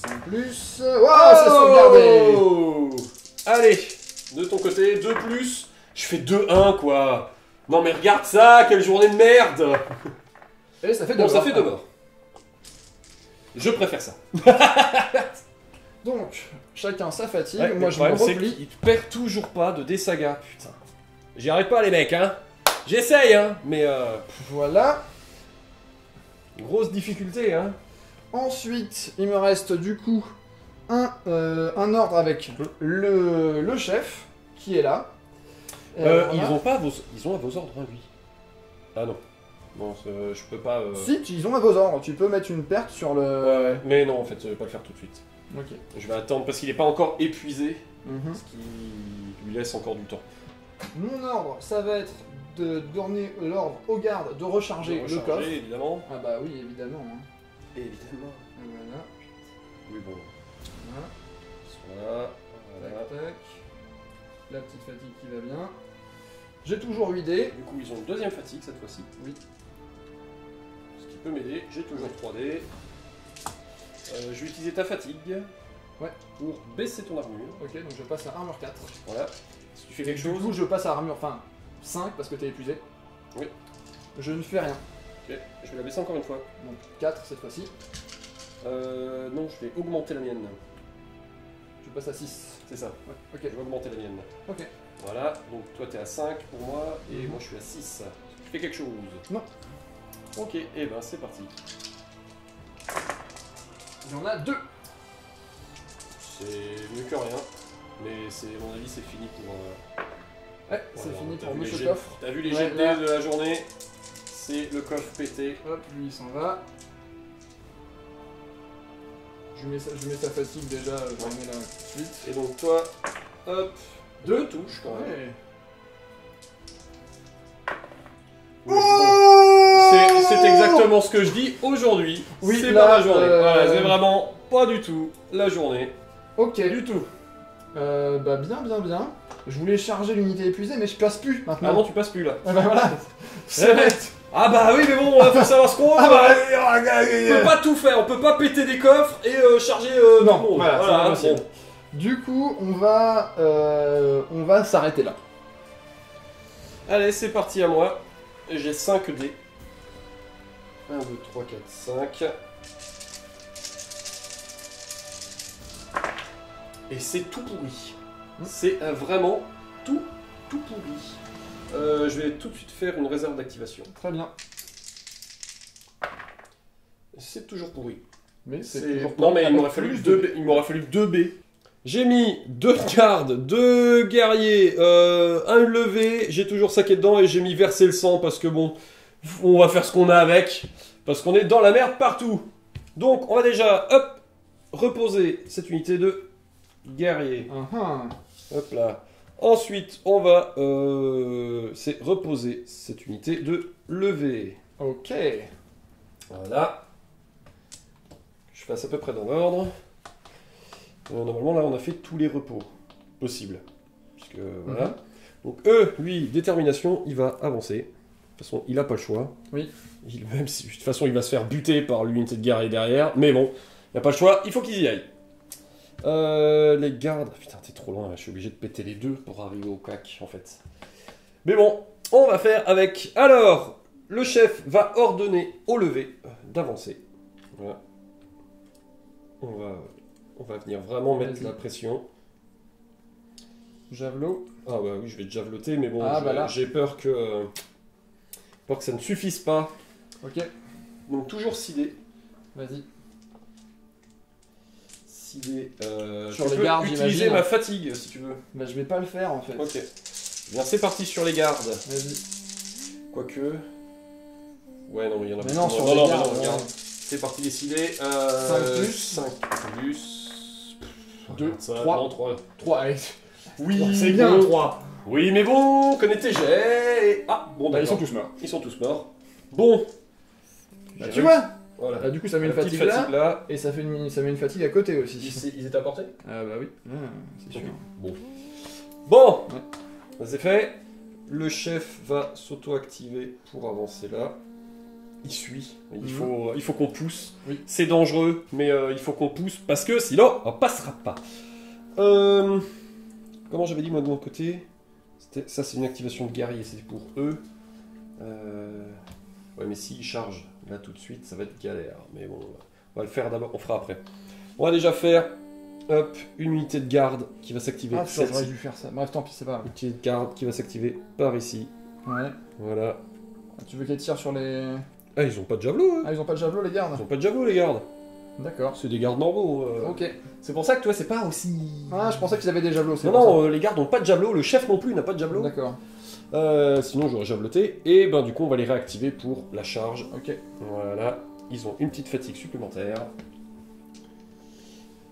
5 plus... Waouh, c'est sauvegardé. Oh allez, de ton côté, 2 plus. Je fais 2-1 quoi. Non mais regarde ça, quelle journée de merde. Et ça fait 2 Bon, morts. ça fait 2 morts. Je préfère ça. Donc, chacun sa fatigue, Ouais, moi le je me problème, c'est replie. qu'il perd toujours pas de Dessaga, putain. J'y arrive pas les mecs, hein. J'essaye, hein, mais Voilà. grosse difficulté, hein. Ensuite, il me reste du coup un ordre avec le chef qui est là. Et voilà. Ils ont à vos ordres, hein, lui. Ah non. Non, je peux pas... Si, ils ont à vos ordres, tu peux mettre une perte sur le... Ouais, mais non, en fait, je vais pas le faire tout de suite. Ok. Je vais attendre parce qu'il est pas encore épuisé, Mhm. ce qui lui laisse encore du temps. Mon ordre, ça va être de donner l'ordre aux gardes de recharger, Je vais le coffre. recharger, évidemment. Ah bah oui, évidemment. Hein. Évidemment. Voilà, Oui, bon. voilà, Voilà. tac tac. La petite fatigue qui va bien. J'ai toujours 8 dés. Du coup, ils ont une deuxième fatigue cette fois-ci. Oui. Ce qui peut m'aider. J'ai toujours 3D. Je vais utiliser ta fatigue. Ouais. Pour baisser ton armure. Ok, donc je passe à armure 4. Voilà. Si tu fais quelque Du chose. coup, je passe à armure, enfin 5 parce que t'es épuisé. Oui. Je ne fais rien. Ok, je vais la baisser encore une fois. Donc 4 cette fois-ci. Non, je vais augmenter la mienne. Je passe à 6. C'est ça. Ouais, Je ok. vais augmenter la mienne. Ok. Voilà, donc toi t'es à 5 pour moi et moi je suis à 6. Tu fais quelque chose? Non. Ok, et ben c'est parti. Il y en a 2. C'est mieux que rien, mais c'est à mon avis c'est fini pour... Ouais, c'est voilà, fini t'as pour vu les Monsieur jets- Coffre. T'as vu les Ouais, jets de là. dés de la journée? C'est le coffre pété. Hop, lui il s'en va. Je mets sa fatigue déjà, je remets là tout de suite. Et donc toi, hop, 2 touches quand même. Ouais. Oui, bon. C'est exactement ce que je dis aujourd'hui. Oui, c'est là, pas la journée. Voilà, c'est euh, vraiment pas du tout la journée. Ok. Du tout. Bah bien. Je voulais charger l'unité épuisée, mais je passe plus maintenant. Ah non, tu passes plus là. Ah bah voilà. C'est bête. Ah bah oui, mais bon, faut savoir ce qu'on veut. Ah bah, On peut pas tout faire, on peut pas péter des coffres et charger Non, tout le monde. voilà, c'est pas possible. bon. Du coup, on va s'arrêter là. Allez, c'est parti à moi. J'ai 5 dés. 1, 2, 3, 4, 5. Et c'est tout pourri. C'est vraiment tout pourri. Je vais tout de suite faire une réserve d'activation. Très bien. C'est toujours pourri. Mais c'est C'est- toujours Non mais il avec m'aurait fallu plus 2 B. Il m'aurait fallu 2 B. J'ai mis 2 gardes, 2 guerriers, un levé, j'ai toujours saqué dedans et j'ai mis verser le sang parce que bon, on va faire ce qu'on a avec. Parce qu'on est dans la merde partout. Donc, on va déjà, hop, reposer cette unité de guerrier. Hop là. Ensuite, on va c'est reposer cette unité de lever. Ok. Voilà. Je fasse à peu près dans l'ordre. Normalement, là, on a fait tous les repos possibles. Puisque, voilà. Donc, lui, détermination, il va avancer. De toute façon, il n'a pas le choix. Oui. Même si, de toute façon, il va se faire buter par l'unité de guerrier derrière. Mais bon, il n'a pas le choix, il faut qu'ils y aillent. Les gardes... Putain, t'es trop loin, là. Je suis obligé de péter les deux pour arriver au cac, en fait. Mais bon, on va faire avec... Alors, le chef va ordonner au lever d'avancer. Voilà. On va venir vraiment mettre la pression. Javelot. Ah bah oui, je vais te javeloter, mais bon, bah j'ai peur que ça ne suffise pas. Ok. Donc toujours cider. Vas-y. Cider. Sur tu les peux gardes, utiliser j'imagine. ma fatigue si tu veux. Bah je vais pas le faire en fait. Ok. Bien, c'est parti sur les gardes. Vas-y. Quoique. Ouais, non, il y en a Mais non, beaucoup. sur Non, les non, gardes, mais non, ouais. regarde. C'est parti décider. 5 plus. 5 plus. 2, Ça, 3. non, 3. 3, allez. Oui, C'est bien, bon. 3. Oui, mais bon, connais tes jets. Ah, bon, Bah, ils sont d'accord. tous morts. Ils sont tous morts. Bon. Bah, tu vois. Voilà. Bah, du coup, ça met La une petite fatigue, fatigue là. là. Et ça, ça met une fatigue à côté aussi. Ils étaient apportés. Ah bah oui, c'est sûr. Bon. Bon, Ouais. ça c'est fait. Le chef va s'auto-activer pour avancer là. Il suit. Il faut qu'on pousse. Oui. C'est dangereux, mais il faut qu'on pousse parce que sinon on passera pas. Comment j'avais dit moi de mon côté? Ça c'est une activation de guerrier, c'était pour eux. Ouais, mais s'ils chargent là tout de suite, ça va être galère. Mais bon, on va le faire d'abord, on fera après. On va déjà faire hop, une unité de garde qui va s'activer. Ah, putain, j'aurais dû faire ça. Bref, tant pis, c'est pas grave. Une unité de garde qui va s'activer par ici. Ouais. Voilà. Tu veux qu'elle tire sur les... Ah, ils ont pas de javelot, hein. Ah, ils ont pas de javelot, les gardes? Ils ont pas de javelot, les gardes. D'accord. C'est des gardes normaux. Ok. C'est pour ça que toi, c'est pas aussi... Ah, je pensais qu'ils avaient des javelots, c'est Non, pour non, les gardes n'ont pas de javelot. Le chef non plus n'a pas de ça. javelot. D'accord. Sinon, j'aurais javeloté. Et ben, du coup, on va les réactiver pour la charge. Ok. Voilà. Ils ont une petite fatigue supplémentaire.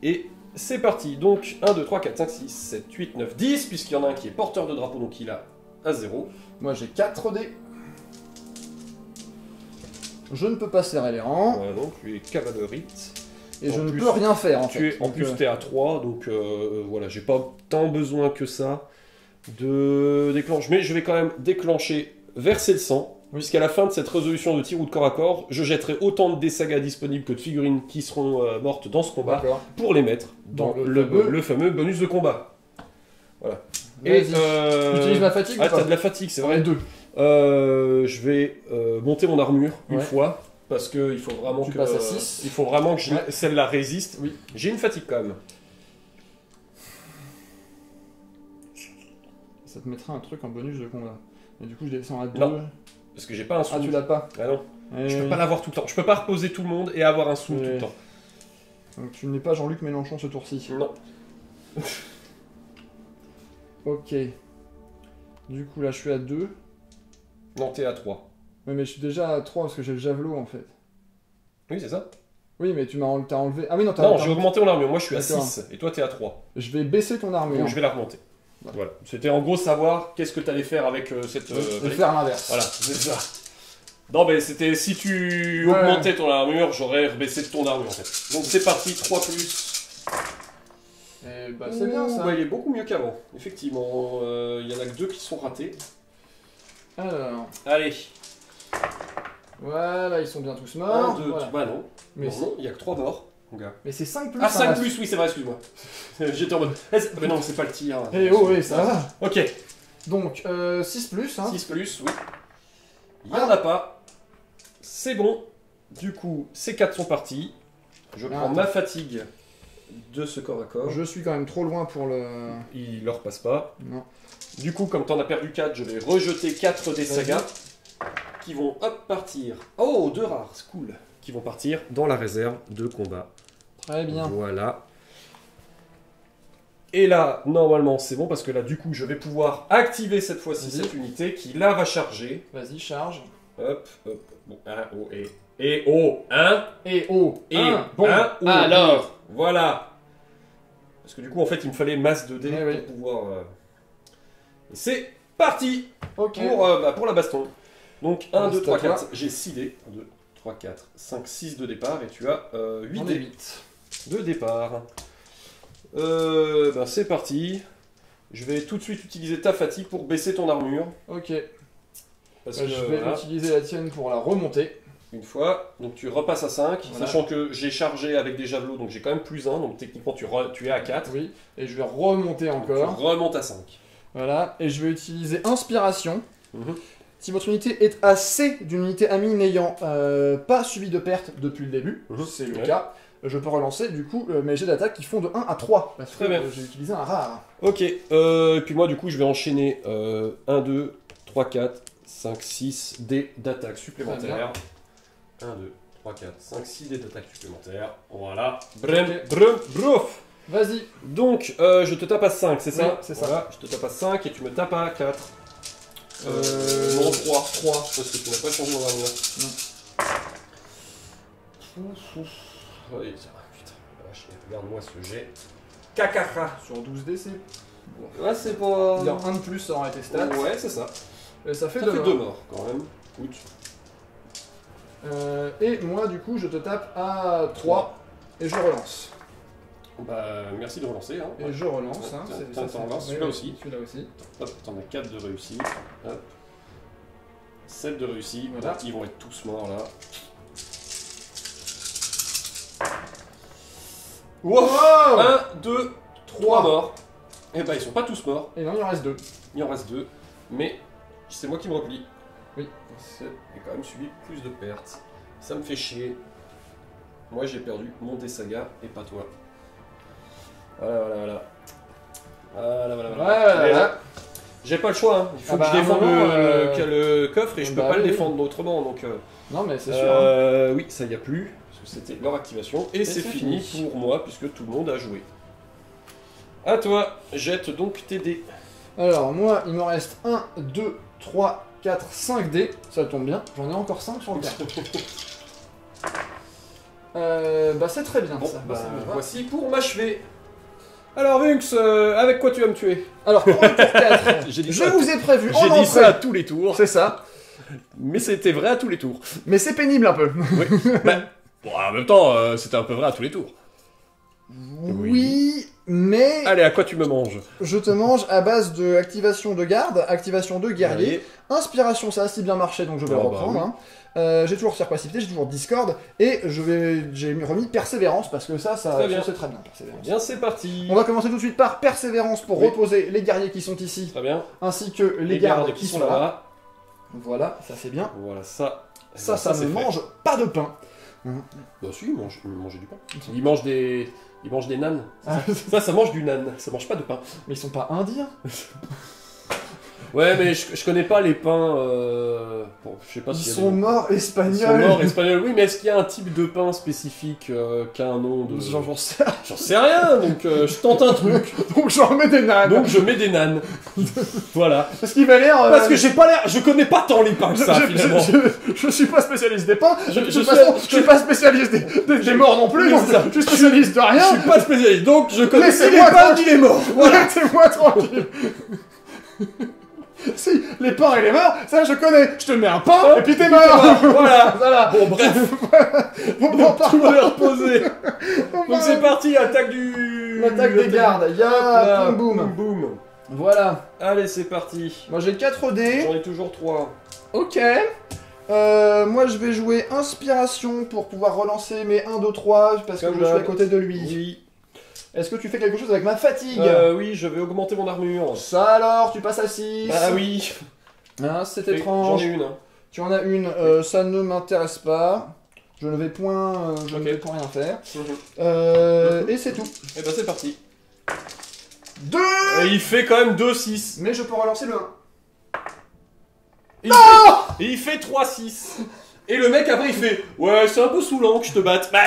Et c'est parti. Donc, 1, 2, 3, 4, 5, 6, 7, 8, 9, 10. Puisqu'il y en a un qui est porteur de drapeau, donc il a à 0. Moi, j'ai 4 dés. Je ne peux pas serrer les rangs. Voilà, donc tu es cavalérite. Et En je ne plus, peux rien faire, en fait. En Donc, plus, t'es à 3, donc voilà, j'ai pas tant besoin que ça de déclencher. Mais je vais quand même déclencher verser le sang, puisqu'à la fin de cette résolution de tir ou de corps à corps, je jetterai autant de dés sagas disponibles que de figurines qui seront mortes dans ce combat, D'accord. pour les mettre dans le fameux bonus de combat. Voilà. Et Vas-y. J'utilise ma fatigue ou Ah, pas? t'as de la fatigue, c'est vrai. 2. Je vais monter mon armure une Ouais. fois. Parce qu'il faut vraiment Tu que passes à 6. il faut vraiment que Ouais. celle-là résiste. Oui. J'ai une fatigue quand même. Ça te mettra un truc en bonus de combat. Et du coup, je descends à 2. Non. Parce que j'ai pas un sou. Ah, tu l'as pas. Ah non. Je peux pas l'avoir tout le temps. Je peux pas reposer tout le monde et avoir un sou tout le temps. Donc tu n'es pas Jean-Luc Mélenchon ce tour-ci. Non. Ok. Du coup, là, je suis à 2. Non, t'es à 3. Ouais, mais je suis déjà à 3 parce que j'ai le javelot, en fait. Oui, c'est ça. Oui, mais tu m'as enlevé... Ah oui, non, Non, j'ai augmenté mon armure. Moi, je suis à D'accord. 6 et toi, t'es à 3. Je vais baisser ton armure. Donc, je vais la remonter. Voilà. C'était en gros savoir qu'est-ce que t'allais faire avec cette... Je vais faire l'inverse. Voilà, c'est ça. Non, mais c'était si tu Ouais. augmentais ton armure, j'aurais rebaissé de ton armure en fait. Donc c'est parti, 3 plus. Et bah, c'est bien ça. Bah, il est beaucoup mieux qu'avant, effectivement. Il y en a que 2 qui sont ratés. Alors, Allez, voilà, ils sont bien tous 1, morts. 2, Voilà. bah non. Mais Non, c'est- non, il y a que 3 morts, mon gars. Mais c'est 5 plus. Ah, ça 5 reste. plus, oui, c'est vrai, excuse-moi. J'étais en mode. Mais non, c'est pas le tir. Eh oh, oui, ça va. Ok, Donc, 6 plus, hein. 6 plus, oui. Il y en a pas. C'est bon. Du coup, ces 4 sont partis. Je prends attends. ma fatigue de ce corps à corps. Je suis quand même trop loin pour le... Il leur passe pas. Non. Du coup, comme t'en as perdu 4, je vais rejeter 4 des sagas qui vont hop partir. Oh, 2 rares, c'est cool. Qui vont partir dans la réserve de combat. Très bien. Voilà. Et là, normalement, c'est bon parce que là, du coup, je vais pouvoir activer cette fois-ci Vas-y. cette unité qui là va charger. Vas-y, charge. Hop, hop. Bon, 1, O, et O, 1. Et O, Et 1. Bon, 1, O. alors. Voilà. Parce que du coup, en fait, il me fallait masse de dés Ouais, oui. pour pouvoir... Et c'est parti Ok. pour la baston. Donc, 1, Ah, 2, c'est 3, à toi. 4. J'ai 6 dés. 1, 2, 3, 4, 5, 6 de départ. Et tu as 8 J'en ai dés 8. de départ. C'est parti. Je vais tout de suite utiliser ta fatigue pour baisser ton armure. Ok. Parce Je vais voilà, utiliser la tienne pour la remonter. une fois, donc tu repasses à 5, Voilà. sachant que j'ai chargé avec des javelots, donc j'ai quand même plus 1, donc techniquement tu es à 4. Oui. Et je vais remonter Tu encore. remontes à 5. Voilà. Et je vais utiliser inspiration. Mhm. Si votre unité est assez d'une unité amie n'ayant pas subi de perte depuis le début, Mhm. c'est le Ouais. cas, je peux relancer du coup mes jets d'attaque qui font de 1 à 3. Parce Très que bien. j'ai utilisé un rare. Ok, et puis moi du coup je vais enchaîner 1, 2, 3, 4, 5, 6 dés d'attaque supplémentaires. 1, 2, 3, 4, 5, 6 dés d'attaque supplémentaires. Voilà. Brouf. Vas-y. Donc je te tape à 5, c'est ça? Oui, c'est ça. Voilà, je te tape à 5 et tu me tapes à 4. Non, 3. 3. Parce que tu n'as pas changé mon armure. Non. Oui, ça va, putain. Vache, regarde-moi ce jet. Cacaca. Sur 12 dés, c'est. Ouais, c'est pas. Il y a un de plus, ça aurait été stat. Ouais, c'est ça. Et ça fait Ça 2 fait 2 morts quand même. Écoute. Et moi, du coup, je te tape à 3. Et je relance. Bah, merci de relancer. Hein. Et je relance. Hein, T'en relances, celui-là aussi. Celui-là aussi. Hop, t'en as 4 de réussi. Hop. 7 de réussi. Voilà. Ils vont être tous morts là. Wow 1, 2, 3 3. morts. Et bah, ils sont pas tous morts. Et non, il en reste 2. Il en reste 2. Mais c'est moi qui me replie. Oui. J'ai quand même subi plus de pertes. Ça me fait chier. Moi j'ai perdu mon Dessaga et pas toi. Voilà, voilà, voilà. Voilà, voilà, voilà. Ouais, voilà. J'ai pas le choix, hein. Il faut Ah que bah, je défende à un moment, le coffre et je peux bah pas le oui. défendre autrement. Donc, Non, mais c'est sûr. Hein. oui, ça y a plus. Parce que c'était leur activation. Et c'est c'est fini fini. pour moi puisque tout le monde a joué. À toi, jette donc tes dés. Alors, moi, il me reste 1, 2, 3, 4, 5 dés. Ça tombe bien. J'en ai encore 5 sur le terrain. Bah, c'est très bien Bon, ça. bah, Ça me va. voici pour m'achever. Alors, Vunx, avec quoi tu vas me tuer? Alors, pour le tour 4, J'ai dit je ça. vous ai prévu en J'ai dit entrée. ça à tous les tours, C'est ça. mais c'était vrai à tous les tours. Mais c'est pénible un peu. Bah, bon, en même temps, c'était un peu vrai à tous les tours. Oui, mais Allez, à quoi tu me manges? je te mange à base de activation de garde, activation de guerrier, Allez. inspiration, ça a si bien marché donc je vais Ah bah reprendre. oui. Hein. J'ai toujours tir précipité, j'ai toujours discorde et j'ai remis persévérance parce que ça Très bien. c'est très bien persévérance. Bien, c'est parti. On va commencer tout de suite par persévérance pour Oui. reposer les guerriers qui sont ici Très bien. ainsi que les gardes qui sont là. là-bas. Voilà, ça c'est bien. Voilà, ça. Ça c'est ne fait. mange pas de pain. Bah si, il mangeait du pain. Il mange des nanes. Ah, Ça mange du nan. Ça mange pas de pain. mais ils sont pas indiens. Ouais, mais je connais pas les pains. Bon, je sais pas Ils s'il y a sont des- morts Ils espagnols. sont morts espagnols. Oui, mais est-ce qu'il y a un type de pain spécifique qui a un nom de. J'en sais rien. J'en sais rien, donc je tente un truc. Donc j'en mets des nanes. Donc je mets des nanes. Voilà. Parce qu'il va l'air. Parce que j'ai pas l'air. Je connais pas tant les pains que ça, finalement. Je suis pas spécialiste des pains, Je- de toute je façon, suis- je suis pas spécialiste des morts non plus, Oui, donc c'est ça. je suis spécialiste de rien. Je suis pas spécialiste, donc je connais Laissez-moi les pains tranquille. qu'il est mort. Voilà, laissez-moi tranquille. Si, les pains et les morts, ça je connais. Je te mets un pain et puis t'es mort. Voilà. Voilà. Bon, bref, Bon, on part tout est reposé. on Donc part- c'est parti, attaque du. L'attaque des gardes. Hop Ya, là, boum boum. boum. Voilà. Allez, c'est parti. Moi j'ai 4 dés. J'en ai toujours 3. Ok. Moi je vais jouer inspiration pour pouvoir relancer mes 1, 2, 3 parce que Comme je suis à d'hab. côté de lui. Oui. Est-ce que tu fais quelque chose avec ma fatigue? Oui, je vais augmenter mon armure. Ça alors, tu passes à 6. Bah oui. Hein, c'est J'en étrange. ai une. Hein. Tu en as une, ça ne m'intéresse pas. Je ne vais point, je ne vais point rien faire. Et c'est tout. Et bah c'est parti. 2. Et il fait quand même 2-6. Mais je peux relancer le 1. Et il fait 3-6. Et le mec après il fait ouais c'est un peu saoulant que je te batte. Bah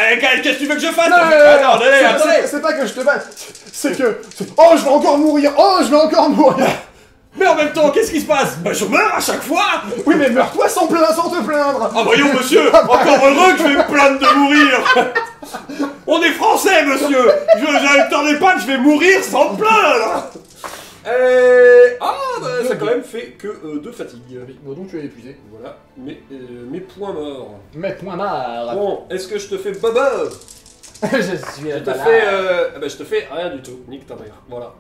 qu'est-ce que tu veux que je fasse? Attends, attendez. C'est pas que je te batte, c'est que... Oh, je vais encore mourir. Oh, je vais encore mourir. Mais en même temps qu'est-ce qui se passe? Bah je meurs à chaque fois. Oui, mais meurs-toi sans te plaindre. Ah voyons monsieur, encore heureux que je vais me plaindre de mourir. On est français monsieur. Je n'attendais pas que je vais mourir sans me plaindre. Ça a quand même fait que 2 fatigues. Oui, bon, donc tu es épuisé. Voilà, mes points morts. Mais point marre. Bon, est-ce que je te fais baba? Je suis Je te fais rien du tout. Nique ta mère. Voilà.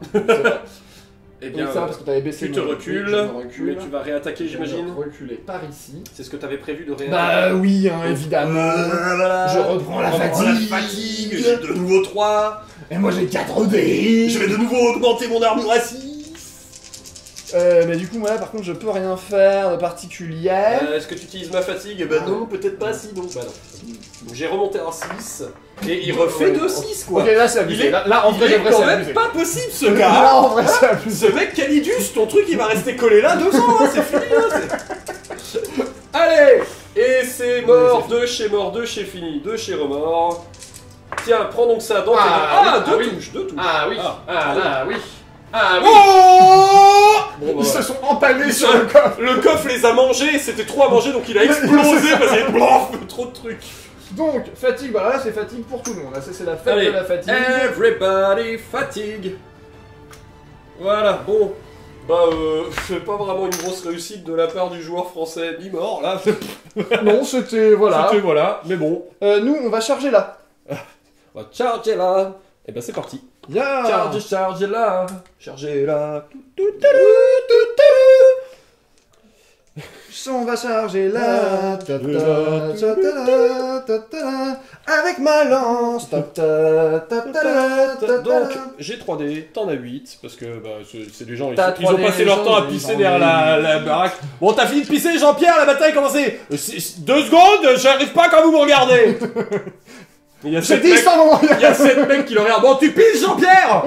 Eh bien, ça, parce que t'avais baissé tu te recules, recule. mais tu vas réattaquer, j'imagine. Reculer par ici. C'est ce que t'avais prévu de réattaquer. Bah oui, hein, évidemment. Voilà. Je reprends la fatigue. J'ai de nouveau 3. Et moi j'ai 4 dés. Je vais de nouveau augmenter mon armure à 6. Mais du coup, moi là par contre, je peux rien faire de particulier. Est-ce que tu utilises ma fatigue? Bah non, peut-être pas si, donc bah non. Donc j'ai remonté en 6. Et il refait 2-6 quoi. Ok, là c'est abusé. Là en vrai, il est c'est quand même abusé. pas possible ce Là gars. en vrai, c'est abusé. Ce mec Calidus, ton truc il va rester collé là 2 ans, hein, c'est fini. Hein, allez. Et c'est mort de chez mort, de chez fini, de chez remords. Tiens, prends donc ça dans tes mains. 2 touches, 2 touches. Ah oui. Oui. Oh bon, Ils se sont empalés sur le coffre. Le coffre les a mangés, c'était trop à manger donc il a explosé parce qu'il y avait trop de trucs. Donc, fatigue, bah là c'est fatigue pour tout le monde. Là c'est la fête de la fatigue. Everybody fatigue. Voilà, bon. Bah, c'est pas vraiment une grosse réussite de la part du joueur français ni mort là. Non, c'était voilà. C'était voilà, mais bon. Nous, on va charger là. On va charger là. Et ben c'est parti. Yeah. Charger là. Charger là. On va charger là. Avec ma lance. Donc, j'ai 3D, t'en as 8, parce que bah, c'est des gens, T'as ils ont 3D, passé leur temps à pisser derrière la baraque. Bon, t'as fini de pisser, Jean-Pierre, la bataille a commencé. 2 secondes, j'arrive pas quand vous me regardez. Il y a 7 mecs qui le regardent. Bon, tu pisses, Jean-Pierre.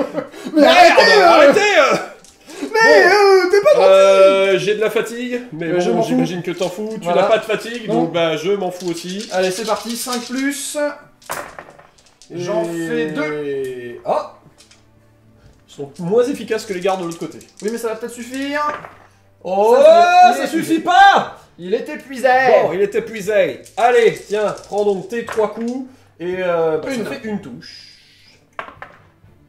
Mais arrêtez Mais t'es pas gentil. J'ai de la fatigue, mais je m'en bon, fous. j'imagine que t'en fous. Tu Voilà. n'as pas de fatigue, Non. donc bah je m'en fous aussi. Allez, c'est parti, 5 plus. J'en fais 2. Ah, ils sont moins efficaces que les gardes de l'autre côté. Oui, mais ça va peut-être suffire. Oh, ça suffit pas. Il est épuisé. Bon, il est épuisé. Allez, tiens, prends donc tes 3 coups et ça fait une touche.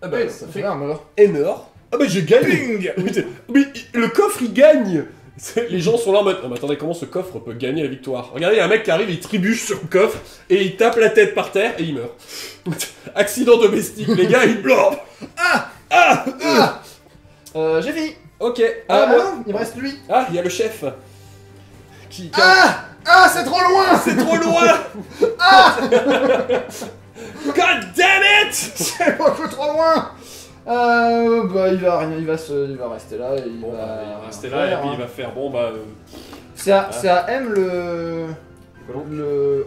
Ah bah, ça fait un mort. et meurt. Ah bah j'ai gagné. Mais le coffre il gagne. Les gens sont là en mode oh, mais attendez, comment ce coffre peut gagner la victoire? Regardez, il y a un mec qui arrive, il trébuche sur le coffre et il tape la tête par terre et il meurt. Accident domestique, les gars ils blorent. J'ai fini. Ok. Ah moi. non, il me reste lui. Ah, il y a le chef. Qui C'est trop loin. c'est trop loin. God damn it. C'est beaucoup trop loin. Bah il va rien, il va rester là et il Bon, va bah, il va rester là et puis il va faire bon bah. C'est à M le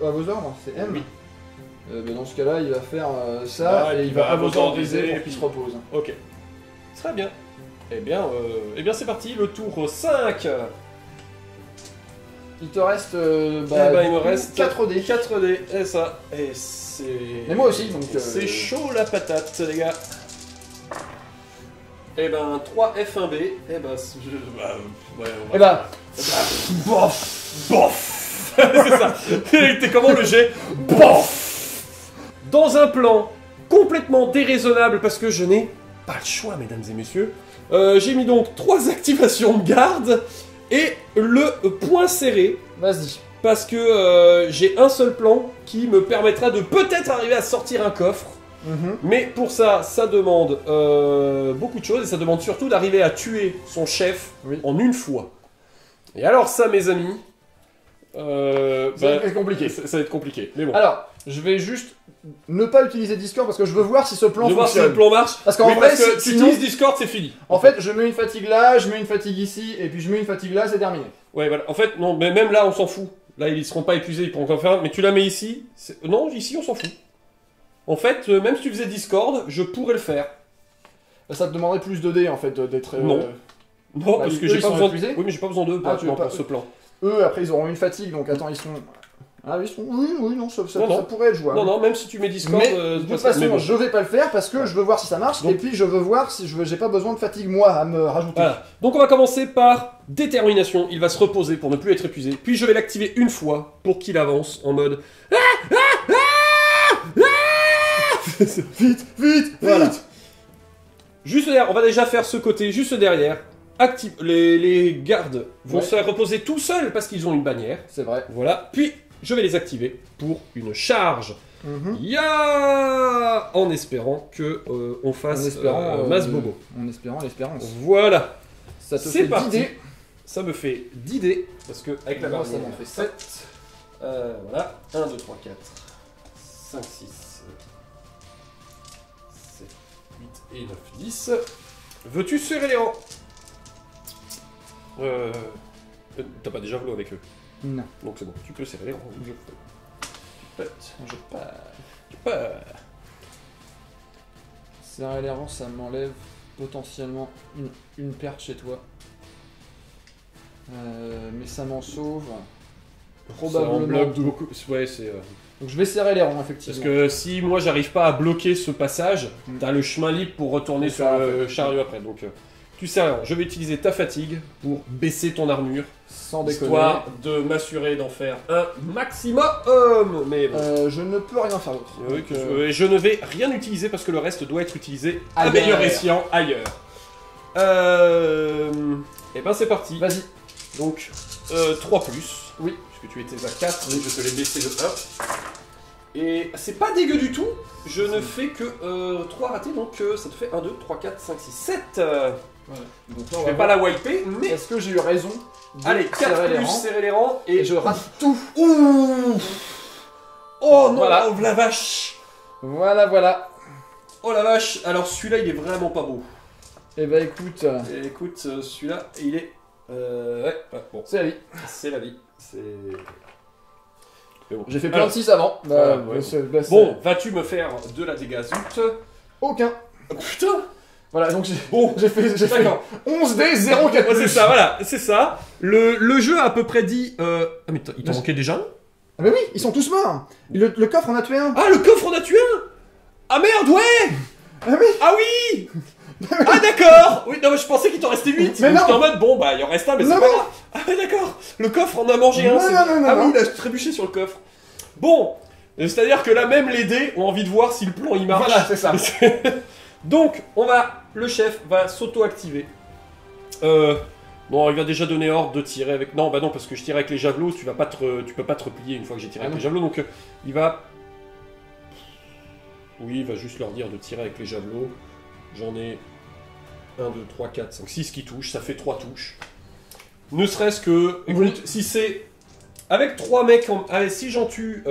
à vos ordres, c'est M. Oui. Bah, dans ce cas-là, il va faire ça Ah, et il va à vos ordres et pour puis- qu'il se repose. Ok. Très bien. Eh bien c'est parti, le tour 5. Il te reste il me reste 4 dés. 4D, et ça. Et c'est. Et moi aussi, donc. C'est chaud la patate, les gars. Eh ben 3 F1B, eh ben bof c'est ça. T'es comment le jet? Bof. Dans un plan complètement déraisonnable parce que je n'ai pas le choix, mesdames et messieurs. J'ai mis donc 3 activations de garde et le point serré. Vas-y. Parce que j'ai un seul plan qui me permettra de peut-être arriver à sortir un coffre. Mais pour ça, ça demande beaucoup de choses et ça demande surtout d'arriver à tuer son chef en une fois. Et alors ça, mes amis, ça va être compliqué. Ça va être compliqué, mais bon. Alors, je vais juste ne pas utiliser Discord parce que je veux voir si ce plan Je veux voir si fonctionne. le plan marche. Parce qu'en vrai, parce que tu sinon- utilises Discord, c'est fini. En fait, je mets une fatigue là, je mets une fatigue ici, et puis je mets une fatigue là, c'est terminé. Ouais, voilà. En fait, non, mais même là, on s'en fout. Là, ils seront pas épuisés, ils pourront encore faire. Mais tu la mets ici. Non, ici, on s'en fout. En fait, même si tu faisais Discord, je pourrais le faire. Ça te demanderait plus de dés en fait d'être. Non. Non, Bah, parce que eux, j'ai ils pas sont besoin. épuisés Oui, mais j'ai pas besoin d'eux Ah, tu veux pour pas- ce plan. Eux, après, ils auront une fatigue, donc attends, ils sont. Ah oui, oui, non, ça Non. pourrait être jouable. Non, non, même si tu mets Discord... Mais de toute façon, bon. je vais pas le faire parce que je veux voir si ça marche, Donc- et puis je veux voir si j'ai pas besoin de fatigue, moi, à me rajouter. Voilà. Donc on va commencer par détermination. Il va se reposer pour ne plus être épuisé. Puis je vais l'activer une fois pour qu'il avance en mode... Vite, vite, Voilà. vite. Juste derrière, on va déjà faire ce côté, juste derrière. Active. Les gardes vont Ouais. se reposer tout seuls parce qu'ils ont une bannière. C'est vrai. Voilà. Puis je vais les activer pour une charge. Mhm. Ya En espérant que on En fasse espérant, masse bobo. En espérant l'espérance. Voilà. Ça te C'est fait parti. 10 dés. Ça me fait 10 dés parce que avec la Moi, barrière, ça m'en fait 7. voilà. 1, 2, 3, 4, 5, 6, 7, 8 et 9, 10. Veux-tu serrer les rangs? T'as pas déjà joué avec eux, Non. donc c'est bon, tu peux serrer les rangs. Je pars. Tu peux. Serrer les rangs, ça m'enlève potentiellement une perte chez toi. Mais ça m'en sauve. Ça en Probablement. bloque beaucoup. Ouais, c'est. Donc je vais serrer les rangs, Parce effectivement. que si moi j'arrive pas à bloquer ce passage, Mm. t'as le chemin libre pour retourner C'est sur ça, le en fait. chariot après. Donc tu sais rien, je vais utiliser ta fatigue pour baisser ton armure, Sans déconner. histoire de m'assurer d'en faire un maximum. Mais bon. Je ne peux rien faire d'autre. Oui, Donc, je ne vais rien utiliser parce que le reste doit être utilisé à Ailleurs. meilleur escient ailleurs. Et ben c'est parti. Vas-y. Donc 3 plus. Oui. Puisque tu étais à 4, donc je te l'ai baissé de 1. Et c'est pas dégueu du tout. Je ne fais que 3 ratés, donc ça te fait 1, 2, 3, 4, 5, 6, 7. Voilà. Donc là, Je on vais va pas voir. la wiper, mais... Est-ce que j'ai eu raison de Allez, 4 serrer les plus, rangs serrer les rangs, et je rate tout. Ouh Oh non, Voilà. oh la vache. Voilà, voilà. Oh la vache. Alors celui-là, il est vraiment pas beau. Et bah écoute, Et écoute, celui-là, il est... ouais, bon, c'est la vie. c'est la vie. C'est... Mais bon. J'ai fait plein Alors, de 6 avant. Voilà, Bah, ouais. c'est- Bon, vas-tu me faire de la dégazoute? Aucun. Putain. Voilà, donc Bon, j'ai fait d'accord. 11 dés, 0, 4 Ouais, c'est ça, voilà, c'est ça. Le jeu a à peu près dit... Ah mais il t'en manquait déjà un? Ah mais oui, ils sont tous morts. Le coffre en a tué un. Ah, le coffre, on a tué un! Ah merde, ouais! Ah oui. Ah oui! Ah d'accord! Oui, non mais je pensais qu'il t'en restait 8. Mais non. J'étais en mode, bon bah il en reste un, mais c'est Non, pas non. grave. Ah ouais d'accord! Le coffre en a mangé un. Non, c'est- non, non, non, Ah oui, non. il a trébuché sur le coffre. Bon, c'est-à-dire que là même les dés ont envie de voir si le plan il marche. Voilà, c'est ça. Donc, le chef va s'auto-activer. Bon, il va déjà donner ordre de tirer avec... Non, bah non, parce que je tire avec les javelots, tu peux pas te replier une fois que j'ai tiré Ah avec non. les javelots, donc il va... Oui, il va juste leur dire de tirer avec les javelots. J'en ai 1, 2, 3, 4, 5, 6 qui touchent, ça fait 3 touches. Ne serait-ce que... Écoute, Oui. si c'est... Avec 3 mecs, allez, si j'en tue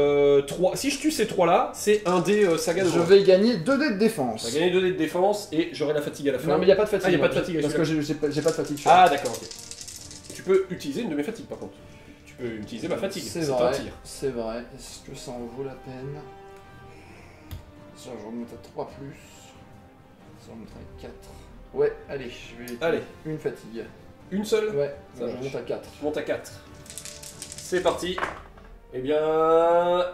3... Si je tue ces 3-là, c'est un dé saga de Je droite. vais gagner 2 dés de On défense. va gagner 2 dés de défense et j'aurai la fatigue à la fin. Non mais il n'y a pas de fatigue. Ah, y a pas de fatigue avec Parce que j'ai pas de fatigue. sur- Ah d'accord, ok. Tu peux utiliser une de mes fatigues par contre. Tu peux utiliser ma fatigue, C'est c'est un vrai. tir. C'est vrai. Est-ce que ça en vaut la peine? Ça, je remonte à 3 plus. Ça remonte à 4. Ouais, allez, je vais. Allez. Une fatigue. Une seule? Ouais, Ça je marche. remonte à 4. Je monte à 4. C'est parti. Eh bien,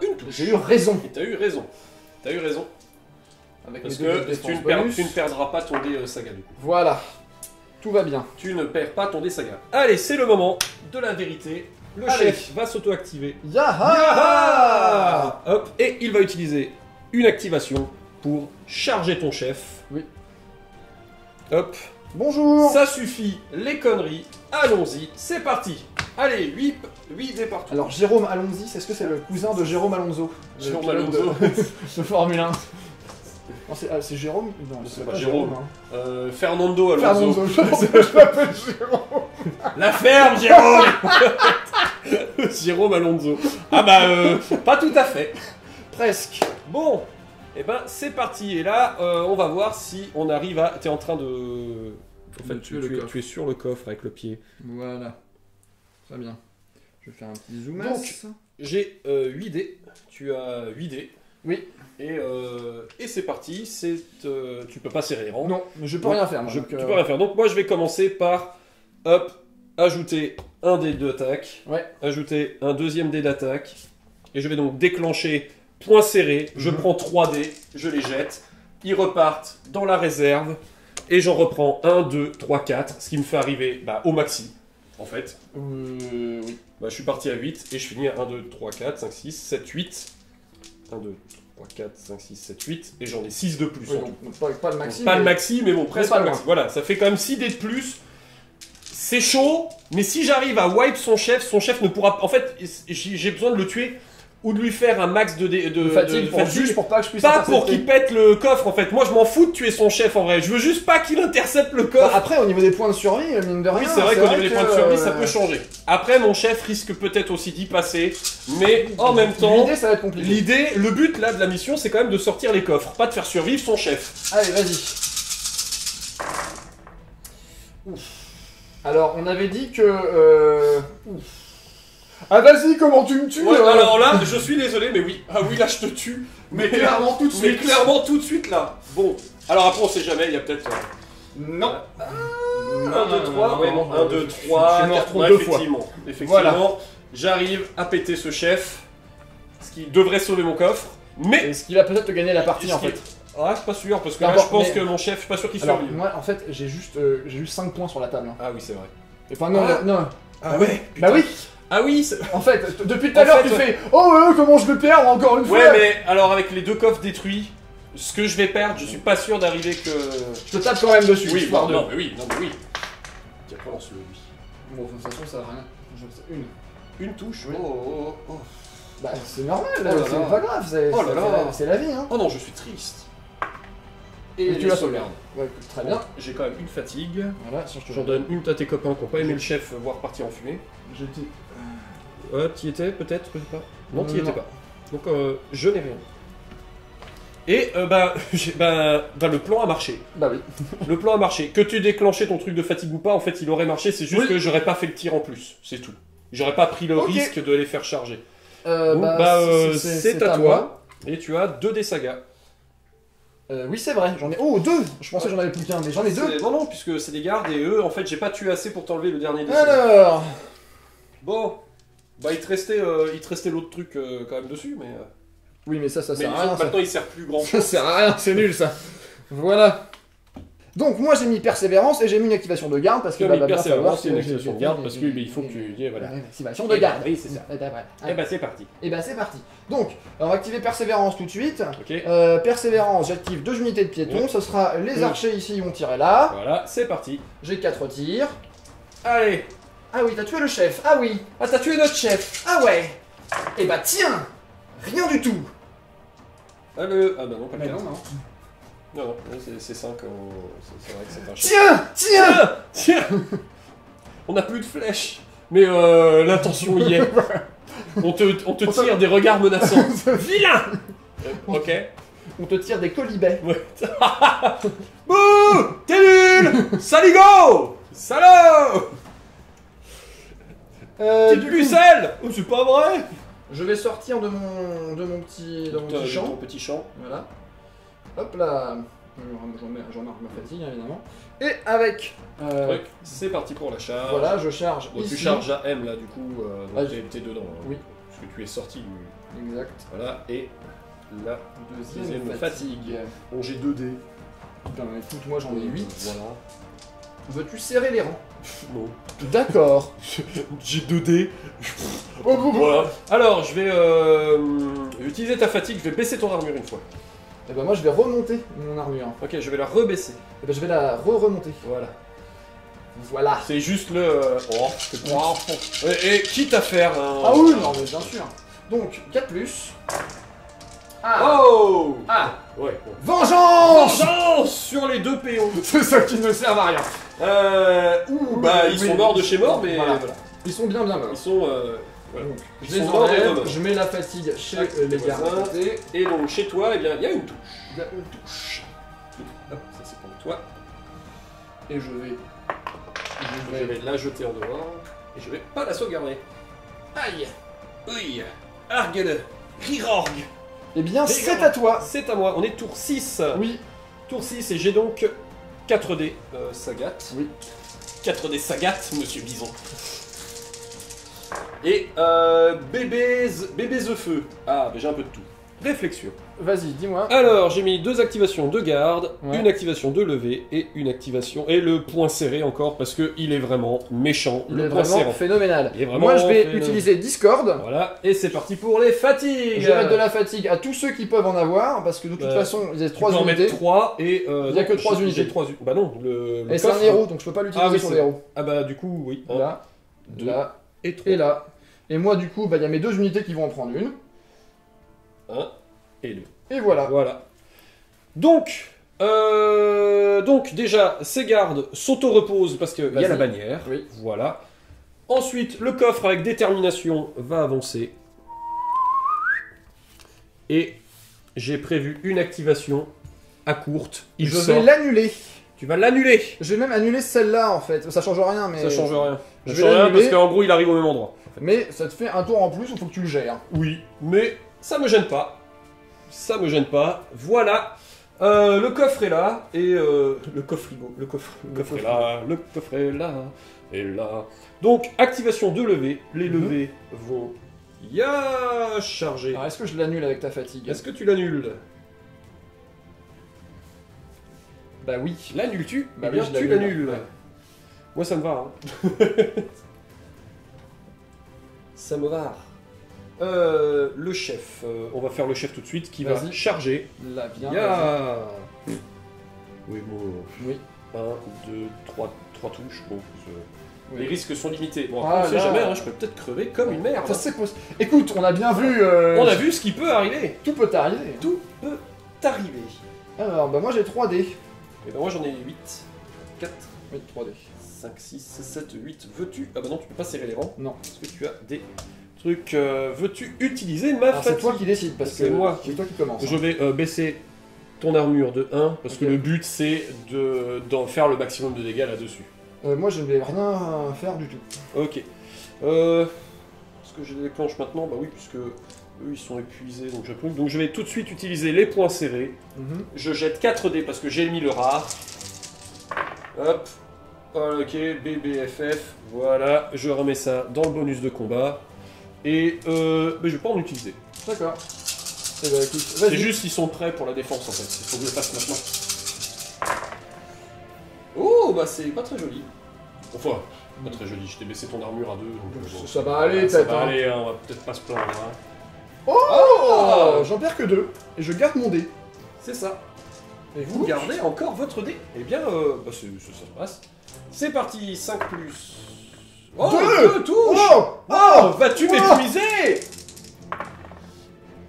une touche. J'ai eu raison. Et t'as eu raison. T'as eu raison. Avec Parce mes 2 dés de que défense tu ne bonus. perdras pas ton dé saga du coup. Voilà. Tout va bien. Tu ne perds pas ton dé saga. Allez, c'est le moment de la vérité. Le Allez. chef va s'auto-activer. Yaha. Hop, et il va utiliser une activation pour charger ton chef. Oui. Hop, Bonjour. ça suffit, les conneries, allons-y, c'est parti. Allez, 8 dés partout. Alors Jérôme Alonso, est-ce que c'est le cousin de Jérôme Alonso? Le Jérôme pilote Alonso. de Formule 1. Non, c'est Jérôme? Non, C'est pas Jérôme. hein. Fernando Alonso. Fernando, je m'appelle Jérôme. La ferme, Jérôme. Jérôme Alonso. Ah bah, pas tout à fait. Presque. Bon, et ben c'est parti. Et là, on va voir si on arrive à... T'es en train de... En fait, De tuer le coffre. tu es sur le coffre avec le pied. Voilà. Très bien. Je vais faire un petit zoom. Donc, j'ai 8 dés. Tu as 8 dés. Oui. Et c'est parti. Tu peux pas serrer les rangs. Non, mais je peux Donc, rien faire. Moi, Tu donc, peux rien faire. Donc moi, je vais commencer par... Hop, ajouter un dé d'attaque. Ouais. Ajouter un deuxième dé d'attaque. Et je vais donc déclencher point serré. Je prends 3 dés, je les jette. Ils repartent dans la réserve. Et j'en reprends 1, 2, 3, 4. Ce qui me fait arriver au maxi, en fait. Oui. Je suis parti à 8 et je finis à 1, 2, 3, 4, 5, 6, 7, 8. 1, 2, 3, 4, 5, 6, 7, 8. Et j'en ai 6 de plus. Oui, donc pas le maxi. Pas le maxi, mais bon, presque pas le loin. maxi. Voilà, ça fait quand même 6 dés de plus. C'est chaud, mais si j'arrive à wipe son chef ne pourra... En fait, j'ai besoin de le tuer ou de lui faire un max de fatigue, juste pour pas que je puisse pas intercepter. pour qu'il pète le coffre, en fait. Moi, je m'en fous de tuer son chef, en vrai. Je veux juste pas qu'il intercepte le coffre. Après, au niveau des points de survie, mine de rien... Oui, c'est vrai qu'au niveau des points de survie, ça peut changer. Après, mon chef risque peut-être aussi d'y passer, mais en même temps... L'idée, ça va être compliqué. Le but, là, de la mission, c'est quand même de sortir les coffres, pas de faire survivre son chef. Allez, vas-y. Alors, on avait dit que... Ah vas-y, comment tu me tues Ouais, alors là, je suis désolé, mais oui. Ah oui, là, je te tue. Mais clairement, tout de suite. Mais clairement, tout de suite, là. Bon. Alors après, on sait jamais, il y a peut-être... Non. 1, 2, 3. Ouais, bon, 1, 2, 3. Je suis mort trop deux fois. Effectivement. Voilà. J'arrive à péter ce chef. Ce qui devrait sauver mon coffre. Mais... Et ce qui va peut-être te gagner la partie, en fait. Ah, je suis pas sûr, parce que là, D'abord, je pense mais- que mon chef, je suis pas sûr qu'il Alors, survive. moi, en fait, j'ai juste 5 points sur la table. Hein. Ah oui, c'est vrai. Enfin, non, Ah. non. Ah ouais, Bah oui. Ah oui, En fait, depuis tout à En l'heure, fait, tu fais « Oh, comment je vais perdre encore une fois ?» ouais, mais alors avec les 2 coffres détruits, ce que je vais perdre, je suis pas sûr d'arriver que... Je te tape quand même dessus, Oui, histoire de... non, mais oui. Tiens, relance-le, lui. Bon, de toute façon, ça va rien. Une touche, Oui. oh. Bah, c'est normal, Oh là c'est là. pas grave, Oh là là. c'est la vie, hein. Oh non, je suis triste. Et les tu la sauvegardes. Ouais, très bien. J'ai quand même une fatigue. Voilà, si je te J'en donne une à tes copains qui n'ont pas aimé le chef voir partir en fumée. J'ai dit... T'y étais peut-être, je sais pas. Non, t'y Non. étais pas. Donc je n'ai rien. Et le plan a marché. Bah oui. Le plan a marché. Que tu déclenchais ton truc de fatigue ou pas, en fait, il aurait marché. C'est juste Oui. que j'aurais pas fait le tir en plus. C'est tout. J'aurais pas pris le Ok. risque de les faire charger. Donc, c'est c'est à toi. Et tu as 2 des sagas. Oui, c'est vrai, j'en ai... Oh, 2. Je pensais que j'en avais plus qu'un, mais j'en ai 2. Non, puisque c'est des gardes et eux, en fait, j'ai pas tué assez pour t'enlever le dernier des sagas. Alors... Bon. Il te restait l'autre truc quand même dessus, mais... Oui, mais ça mais sert à rien, ça. maintenant, il sert plus grand Ça chose. sert à rien, c'est nul, ça. Voilà. Donc, moi, j'ai mis persévérance et j'ai mis une activation de garde, parce que... Tu as bah, mis va bien persévérance, falloir c'est une que- activation de garde, parce que il faut que tu... Voilà. Une activation de garde. Oui, c'est ça. Et ben, voilà. Eh ben, c'est parti. Et bah, c'est parti. Donc, on va activer persévérance tout de suite. Ok. Persévérance, j'active 2 unités de piétons. Oui. Ce sera les Oui. archers ici vont tirer là. Voilà, c'est parti. J'ai 4 tirs. Allez. Ah oui, t'as tué le chef. Ah oui. Ah, t'as tué notre chef. Ah ouais. Et bah tiens. Rien du tout. Ah bah non, pas le Mais 4. non, non. Non, c'est 5. C'est vrai que c'est un chef. Tiens. On n'a plus de flèches. Mais l'intention y est. On te tire des regards menaçants. Vilain. Ok. On te tire des colibets. Ouais. Bouh. T'es nul. Saligo. Salaud. Petite Du coup, pucelle. Oh, c'est pas vrai. je vais sortir de mon petit Ton champ. petit champ. Voilà. Hop là. J'en marque ma fatigue, évidemment. Et avec... Truc. C'est parti pour la charge. voilà, je charge Bon, tu ici. charges à M là du coup, Ah, donc t'es dedans. Hein, Oui. Parce que tu es sorti du... Exact. Voilà, et la deuxième fatigue. Bon, j'ai 2 dés. Putain, écoute, moi j'en ai 8. Voilà. Veux-tu serrer les rangs? Non. D'accord. J'ai 2 dés. Oh, Voilà. Alors, je vais utiliser ta fatigue, je vais baisser ton armure une fois. Et ben moi je vais remonter mon armure. Ok, je vais la rebaisser. Et ben je vais la remonter. Voilà. Voilà. C'est juste le... Et quitte à faire un... Ah oui, non mais bien sûr. Donc, 4 plus. Ah. Oh. Ah. Ouais. Bon. Vengeance. Vengeance sur les 2 péons. C'est ça qui ne sert à rien. Ils sont morts de chez mort, mais Voilà. voilà. Ils sont bien morts. Ils sont... voilà. Donc, Ils je les sont morts et enlève, remords. je mets la fatigue chez Tac, les gars voisins. à côté. Et donc chez toi, eh bien, il y a une touche. Il y a une touche. Hop, ça c'est pour toi. Et je vais Je vais la jeter en dehors. Et je vais pas la sauvegarder. Aïe. Oui. Argele. Rirorg. Eh bien, Mais c'est comment à toi. C'est à moi. On est tour 6. Oui. Tour 6 et j'ai donc 4D Sagat. Oui. 4D Sagat, monsieur Bison. Et bébé The Feu. Ah, bah, j'ai un peu de tout. Réflexion. Vas-y, dis-moi. Alors, j'ai mis 2 activations de garde, Ouais. une activation de levée et une activation. Et le point serré encore parce qu'il est vraiment méchant. Il le est point vraiment serrant. phénoménal. Il est vraiment Moi, je vais phénoménal. utiliser Discord. Voilà, et c'est parti pour les fatigues. Je vais mettre de la fatigue à tous ceux qui peuvent en avoir, parce que de toute façon, il y a Tu 3 peux en unités. mettre 3 et. Il y a que 3 unités. Bah non, le Et c'est un coffre- héros, donc je peux pas l'utiliser Ah oui, sur c'est- les héros. Ah bah du coup, oui. Un, Là, 2 là, et 3. et là. Et moi, du coup, bah, il y a mes 2 unités qui vont en prendre une. 1 et 2. Et voilà. Voilà. Donc déjà, ces gardes s'auto-reposent parce qu'il y a Vas-y. la bannière. Oui. Voilà. Ensuite, le coffre avec détermination va avancer. Et j'ai prévu une activation à courte. Il Je sort. vais l'annuler. Tu vas l'annuler. Je vais même annuler celle-là, en fait. Ça change rien, mais... Ça change rien. Je Ça vais change rien l'annuler. parce qu'en gros, il arrive au même endroit. Mais ça te fait un tour en plus, il faut que tu le gères. Oui, mais ça me gêne pas. Ça me gêne pas. Voilà. Le coffre est là. Et le coffre frigo. Le coffre est là. Le coffre est là. Et là. Donc, activation de levée. Les levées vont ya charger. Alors, est-ce que je l'annule avec ta fatigue? Est-ce que tu l'annules? Bah oui. L'annules-tu? Bah Eh bien, oui, je tu l'annule. l'annules. Ouais. Moi, ça me va. Hein. Ça me va. Le chef. On va faire le chef tout de suite qui va Vas-y. charger. Là, bien. Ya. Oui, bon. Oui. 1, 2, 3 touches. Bon, Oui. les risques sont limités. Bon, Ah après, on sait là. jamais, hein, je peux peut-être crever comme une merde. Ça, c'est possible. Écoute, on a bien vu... On a vu ce qui peut arriver. Tout peut arriver. Tout peut arriver. Alors, bah moi j'ai 3D. Et ben moi j'en ai 8, 4, Oui, 3D. 5, 6, 7, 8. Veux-tu... Ah bah non, tu peux pas serrer les rangs. Non. Parce que tu as des trucs... Veux-tu utiliser ma Alors, c'est fatigue? toi qui décides, parce C'est que moi. c'est toi qui commence. Je vais baisser ton armure de 1, parce que Ok. le but c'est d'en faire le maximum de dégâts là-dessus. Moi je ne vais rien faire du tout. Ok. Est-ce que je les déclenche maintenant? Bah oui, puisque eux ils sont épuisés, donc je peux. Donc je vais tout de suite utiliser les points serrés. Mhm. Je jette 4 dés parce que j'ai mis le rare. Hop. Ok, BBFF. Voilà, je remets ça dans le bonus de combat. Et mais je vais pas en utiliser. D'accord. Eh ben écoute, C'est vas-y. juste qu'ils sont prêts pour la défense en fait. Il faut que je le fasse maintenant. Oh, bah c'est pas très joli. Enfin, pas très joli. Je t'ai baissé ton armure à 2. Donc, bon, Ça va aller, ça peut-être, va hein. aller, hein, on va peut-être pas se plaindre. Hein. Oh, j'en perds que 2. Et je garde mon dé. C'est ça. Et Vous vous gardez encore votre dé. Eh bien, bah, ça se passe. C'est parti, 5 plus. Oh, Deux 2 touches. Oh Oh, vas-tu Oh m'épuiser?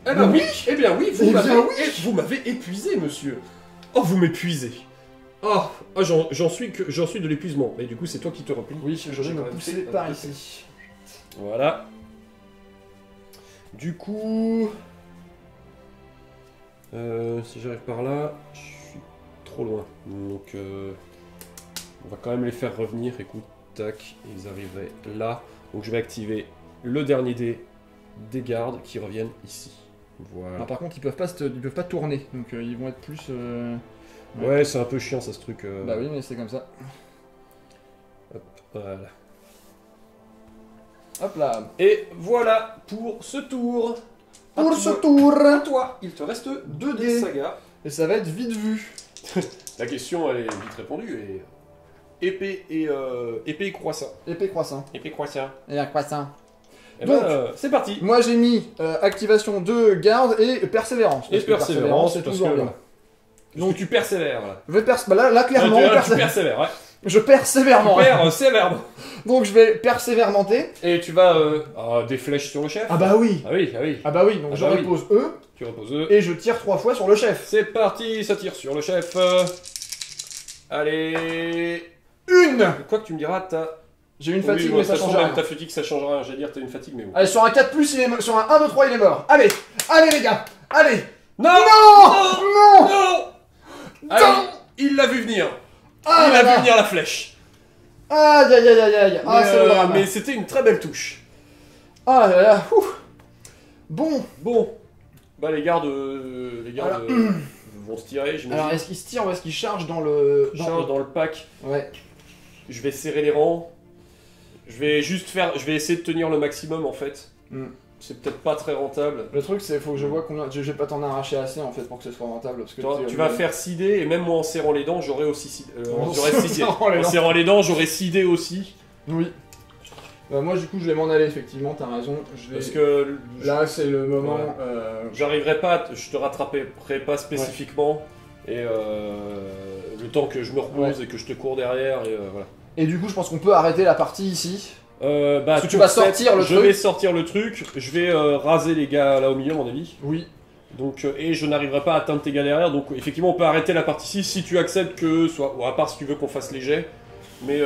Eh ben oui, eh bien oui, Eh bien oui. vous m'avez épuisé, monsieur. Oh, vous m'épuisez. Oh, j'en suis de l'épuisement. Mais du coup, c'est toi qui te replie. Oui, je vais J'ai me quand même pousser fait par un peu. ici. Voilà. Du coup... si j'arrive par là, je suis trop loin. Donc, on va quand même les faire revenir. Écoute, tac, ils arriveraient là. Donc je vais activer le dernier dé des gardes qui reviennent ici. Voilà. Alors, par contre, ils peuvent pas tourner, donc ils vont être plus... Ouais, c'est un peu chiant ça ce truc. Bah oui, mais c'est comme ça. Voilà. Hop là. Et voilà pour ce tour. Pour À ce toi. tour, À toi, il te reste 2 dés dés. saga. et ça va être vite vu. La question elle est vite répondue et épée et croissant. Épée croissant. Épée croissant. Et un croissant. Et Donc, c'est parti. Moi j'ai mis activation de garde et persévérance. Et parce que persévérance, c'est parce toujours que bien. voilà. Donc tu persévères là. Bah là clairement, Là, on tu persévère. persévères, ouais. Je persévèrement. Tu sévèrement. Donc je vais persévèrementer. Et tu vas des flèches sur le chef. Ah bah oui. Ah oui, ah oui. Ah bah oui, donc Ah je bah oui. repose E Tu reposes eux. et je tire 3 fois sur le chef. C'est parti, ça tire sur le chef. Allez. Une. Quoi que tu me diras, t'as... J'ai une Oui, fatigue bon, mais ça de toute change façon, rien. même ta fatigue, ça change rien. J'allais dire, t'as une fatigue, mais bon. Allez, sur un 4+, il est sur un 1, 2, 3, il est mort. Allez, allez les gars, allez. Non. Non. Non. Allez, il l'a vu venir. Ah Il là a là. vu venir la flèche. Aïe aïe aïe aïe aïe. Ah, c'est le drame. mais c'était une très belle touche. Ah là là. Ouh. Bon. Bon, bah les gardes, Alors, vont se tirer, j'imagine. Alors, est-ce qu'il se tire ou est-ce qu'il charge dans le... Charge dans le pack, Ouais. je vais serrer les rangs. Je vais essayer de tenir le maximum en fait. C'est peut-être pas très rentable. Le truc, c'est faut que je vois combien. Je vais pas t'en arracher assez en fait pour que ce soit rentable. Parce que tu vas faire cider, et même moi en serrant les dents, j'aurais aussi sidé. En serrant les dents, j'aurais sidé aussi. Oui. Moi, du coup, je vais m'en aller, effectivement, t'as raison. Parce que là, c'est le moment. J'arriverai pas, je te rattraperai pas spécifiquement. Et le temps que je me repose et que je te cours derrière, et voilà. Et du coup, je pense qu'on peut arrêter la partie ici. Parce que tu vas sortir le truc. Je vais sortir le truc, je vais raser les gars là au milieu, à mon avis. Oui. Donc, et je n'arriverai pas à atteindre tes gars derrière, donc effectivement, on peut arrêter la partie ici si tu acceptes que soit. Ou à part si tu veux qu'on fasse les jets. Mais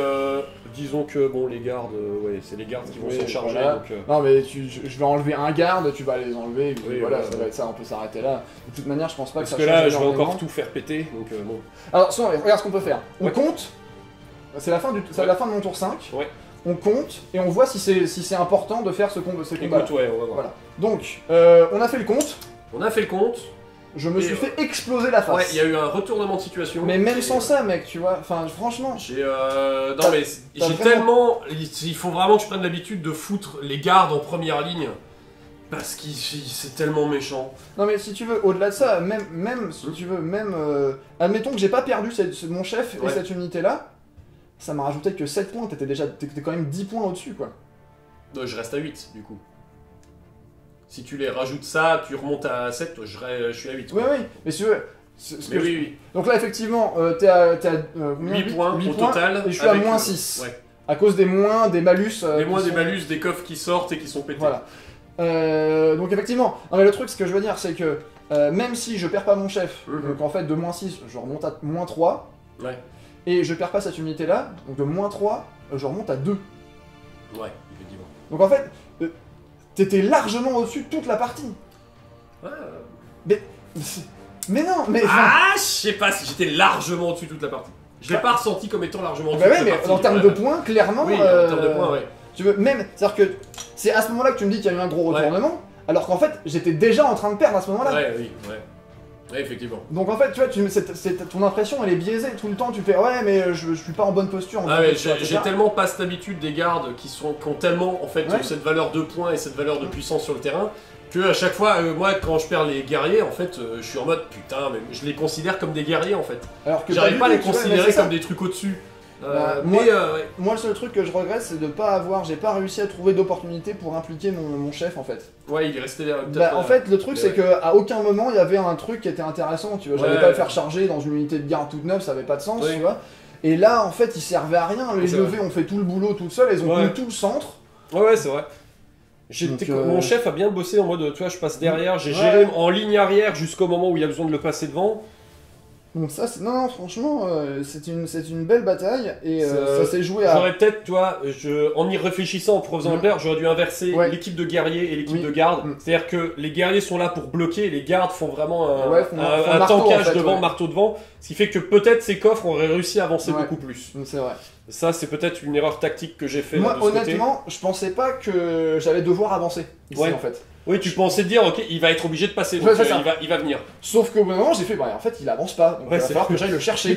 disons que bon, les gardes, ouais, c'est les gardes qui vont s'en charger. Voilà. Donc, non, mais je vais enlever un garde, tu vas les enlever. Et puis voilà, ouais, ça va être ça, on peut s'arrêter là. De toute manière, je pense pas que ça change. Parce que là, je vais encore tout faire péter. Donc, bon. Alors, regarde ce qu'on peut faire. On compte. C'est la fin de mon tour 5. Ouais. On compte et on voit si c'est important de faire ce combat. Écoute, ouais, on va voir. Voilà. Donc, on a fait le compte. On a fait le compte. Je me suis fait exploser la face. Ouais, il y a eu un retournement de situation. Mais même sans ça, mec, tu vois. Enfin, franchement. Non, mais j'ai tellement. Il faut vraiment que je prenne l'habitude de foutre les gardes en première ligne. Parce que c'est tellement méchant. Non, mais si tu veux, au-delà de ça, même si tu veux, admettons que j'ai pas perdu mon chef et cette unité-là. Ça m'a rajouté que 7 points, t'étais quand même 10 points au-dessus, quoi. Non, je reste à 8, du coup. Si tu les rajoutes ça, tu remontes à 7, je suis à 8. Oui, oui, mais si tu veux... oui. Donc là, effectivement, t'es à 8 points au total. Et je suis à moins 6. Ouais. À cause des malus... des malus, des coffres qui sortent et qui sont pétés. Voilà. Donc effectivement, non mais le truc, ce que je veux dire, c'est que même si je perds pas mon chef, donc en fait de moins 6, je remonte à moins 3. Ouais. Et je perds pas cette unité-là, donc de moins 3, je remonte à 2. Ouais, effectivement. Donc en fait, t'étais largement au-dessus de toute la partie. Ouais. Mais non, mais... Ah, je sais pas si j'étais largement au-dessus de toute la partie. Je l'ai pas ressenti comme étant largement au-dessus de toute la partie. Mais en termes de points, clairement... Oui, en termes de points, ouais. Tu veux, même, c'est-à-dire que c'est à ce moment-là que tu me dis qu'il y a eu un gros retournement, alors qu'en fait, j'étais déjà en train de perdre à ce moment-là. Ouais. Ouais, effectivement. Donc en fait, tu vois, ton impression elle est biaisée tout le temps. Tu fais ouais, mais je suis pas en bonne posture. J'ai tellement pas cette habitude des gardes qui ont tellement en fait cette valeur de points et cette valeur de puissance sur le terrain que à chaque fois, moi quand je perds les guerriers, en fait, je suis en mode putain, mais je les considère comme des guerriers en fait. Alors que j'arrive pas à les considérer comme des trucs au-dessus. Moi, le seul truc que je regrette, c'est de pas avoir. J'ai pas réussi à trouver d'opportunité pour impliquer mon chef en fait. Ouais, il est resté là. En fait, le truc, c'est qu'à aucun moment il y avait un truc qui était intéressant. Tu vois, j'allais pas le faire charger dans une unité de garde toute neuve, ça avait pas de sens, tu vois. Et là, en fait, il servait à rien. Les levées ont fait tout le boulot tout seul, ils ont tenu tout le centre. Ouais, c'est vrai. Mon chef a bien bossé en mode, tu vois, je passe derrière, j'ai géré en ligne arrière jusqu'au moment où il y a besoin de le passer devant. Donc ça, non, franchement, c'est une belle bataille et ça s'est joué à... J'aurais peut-être, toi, en y réfléchissant, en faisant un pair, j'aurais dû inverser l'équipe de guerriers et l'équipe de garde. C'est-à-dire que les guerriers sont là pour bloquer et les gardes font vraiment un tankage devant, marteau devant. Ce qui fait que peut-être ces coffres auraient réussi à avancer beaucoup plus. C'est vrai. Ça, c'est peut-être une erreur tactique que j'ai fait. Moi, honnêtement, je pensais pas que j'allais devoir avancer ici, en fait. Oui, tu pensais te dire, ok, il va être obligé de passer, donc il va venir. Sauf qu'au bout d'un moment, j'ai fait, bah en fait, il avance pas, donc il va falloir que j'aille le chercher.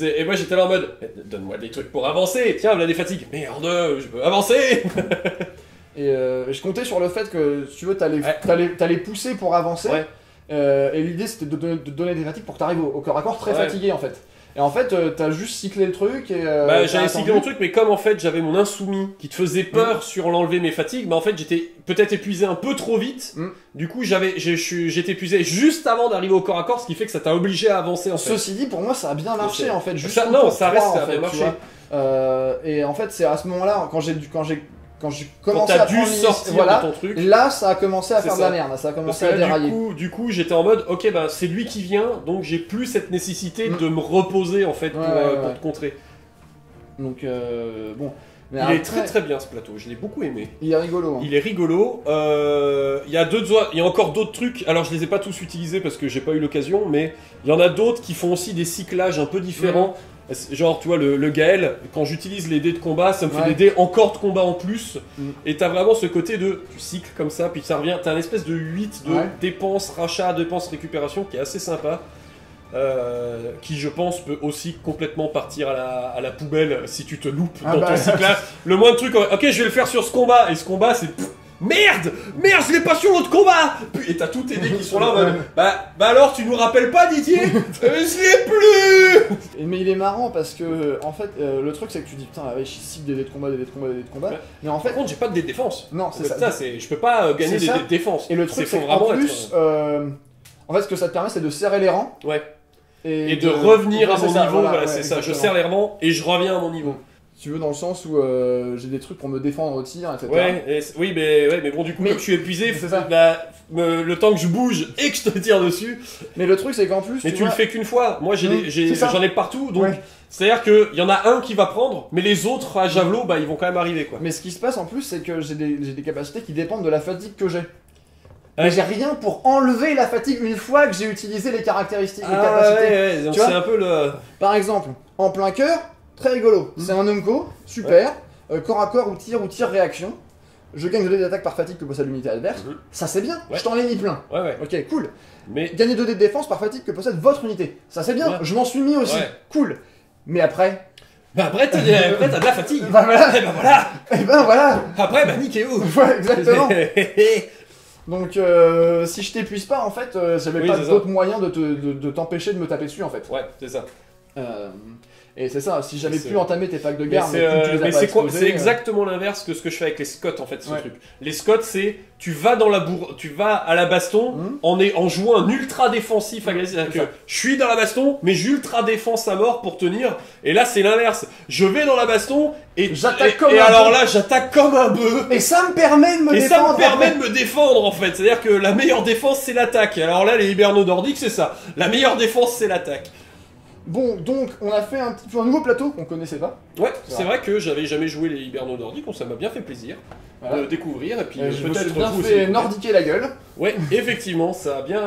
Et moi, j'étais là en mode, donne-moi des trucs pour avancer, tiens, voilà des fatigues. Merde, je peux avancer. Et je comptais sur le fait que, si tu veux, t'allais pousser pour avancer. Et l'idée, c'était de donner des fatigues pour que t'arrives au corps à corps très fatigué, en fait. Et en fait, t'as juste cyclé le truc et... j'avais cyclé mon truc, mais comme en fait j'avais mon insoumis qui te faisait peur sur l'enlever mes fatigues, en fait j'étais peut-être épuisé un peu trop vite. Du coup j'étais épuisé juste avant d'arriver au corps à corps, ce qui fait que ça t'a obligé à avancer en fait. Ceci dit, pour moi ça a bien marché en fait. Ça reste, ça a bien marché. Et en fait c'est à ce moment-là, quand j'ai commencé à dû sortir de ton truc, là ça a commencé à faire de la merde, ça a commencé à dérailler. Du coup j'étais en mode ok bah c'est lui qui vient, donc j'ai plus cette nécessité de me reposer en fait pour te contrer. Donc bon. Mais il est très bien ce plateau, je l'ai beaucoup aimé. Il est rigolo. Il est rigolo. Il y a encore d'autres trucs. Alors je les ai pas tous utilisés parce que j'ai pas eu l'occasion, mais il y en a d'autres qui font aussi des cyclages un peu différents. Genre tu vois le Gaël, quand j'utilise les dés de combat, ça me fait des dés encore de combat en plus. Et t'as vraiment ce côté de tu cycles comme ça, puis ça revient. T'as une espèce de 8 de dépenses, rachat, dépenses, récupération qui est assez sympa. qui je pense peut aussi complètement partir à la poubelle si tu te loupes dans bah, ton cyclage. Le moins de trucs, ok je vais le faire sur ce combat, et ce combat c'est... Merde, je l'ai pas sur l'autre combat. Et t'as tous tes dés qui sont là en mode, bah alors tu nous rappelles pas Didier? Je l'ai plus. Mais il est marrant parce que, en fait, le truc c'est que tu dis putain, ouais, je suis sick des dés de combat, des dés de combat, des dés de combat. Ouais. Mais en fait, Par contre j'ai pas de dés de défense. non, c'est ça. Je peux pas gagner des dés de défense. Et le truc c'est faut qu'en vraiment plus, en fait ce que ça te permet c'est de serrer les rangs. Ouais. Et de revenir à mon niveau, voilà, c'est ça. exactement. Je serre les rangs et je reviens à mon niveau. Si tu veux, dans le sens où j'ai des trucs pour me défendre au tir, etc. Oui, mais bon, du coup, comme je suis épuisé, c'est ça. Le temps que je bouge et que je te tire dessus. Mais le truc, c'est qu'en plus. Mais tu le fais qu'une fois. Moi, c'est ça. j'en ai partout, donc c'est-à-dire qu'il y en a un qui va prendre, mais les autres à javelot, bah, ils vont quand même arriver, quoi. Mais ce qui se passe en plus, c'est que j'ai des capacités qui dépendent de la fatigue que j'ai. Mais j'ai rien pour enlever la fatigue une fois que j'ai utilisé les caractéristiques, les capacités. Donc c'est un peu le. Par exemple, en plein cœur, très rigolo. C'est un Numco, super. Corps à corps ou tir réaction. Je gagne 2 dés d'attaque par fatigue que possède l'unité adverse. Ça c'est bien, je t'en ai mis plein. Ok, cool. Mais gagner 2 dés de défense par fatigue que possède votre unité. Ça c'est bien, je m'en suis mis aussi. Cool. Mais après. Bah après t'as de la fatigue. Bah voilà. Et bah voilà. Et ben voilà. Après bah niquez-vous. Ouais, exactement. Donc si je t'épuise pas en fait, j'avais pas d'autre moyen de t'empêcher de me taper dessus en fait. Ouais, c'est ça. Et c'est ça, si j'avais pu entamer tes packs de garde, mais c'est exactement l'inverse que ce que je fais avec les Scots en fait, ce truc. Les Scots c'est, tu vas à la baston en jouant un ultra défensif agressif. C'est-à-dire que je suis dans la baston, mais j'ultra défense à mort pour tenir. Et là c'est l'inverse. Je vais dans la baston et j'attaque comme un bœuf. Et alors là j'attaque comme un bœuf. Et ça me permet de me défendre. Et ça me permet de me défendre en fait. C'est-à-dire que la meilleure défense c'est l'attaque. Et alors là les hibernaux nordiques c'est ça. La meilleure défense c'est l'attaque. Bon, donc on a fait un nouveau plateau qu'on connaissait pas. Ouais, c'est vrai que j'avais jamais joué les hibernaux nordiques, ça m'a bien fait plaisir de découvrir, et puis peut-être bien fait nordiquer la gueule. Ouais, effectivement, ça a bien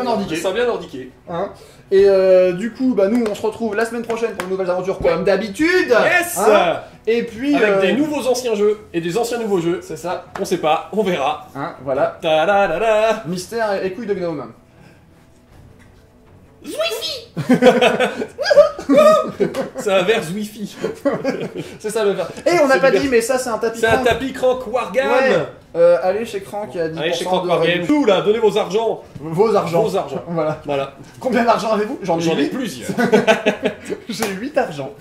nordiqué. Ça a bien nordiqué. Hein, et du coup, bah nous on se retrouve la semaine prochaine pour de nouvelles aventures comme d'habitude. Yes hein. Et puis avec des nouveaux anciens jeux et des anciens nouveaux jeux. C'est ça. On sait pas, on verra. Hein, voilà. Ta-da-da-da. Mystère et couilles de gnome. Zwifi. C'est un verre Zwifi. C'est ça le verre. Et on n'a pas dit, mais ça c'est un tapis Crank. C'est un tapis Crank Wargame. Ouais. Allez chez Crank, il y a 10% allez chez Crank de Wargame. Tout là, donnez vos argents. Vos argents. Voilà. Combien d'argent avez-vous? J'en ai plusieurs. J'ai 8 argents.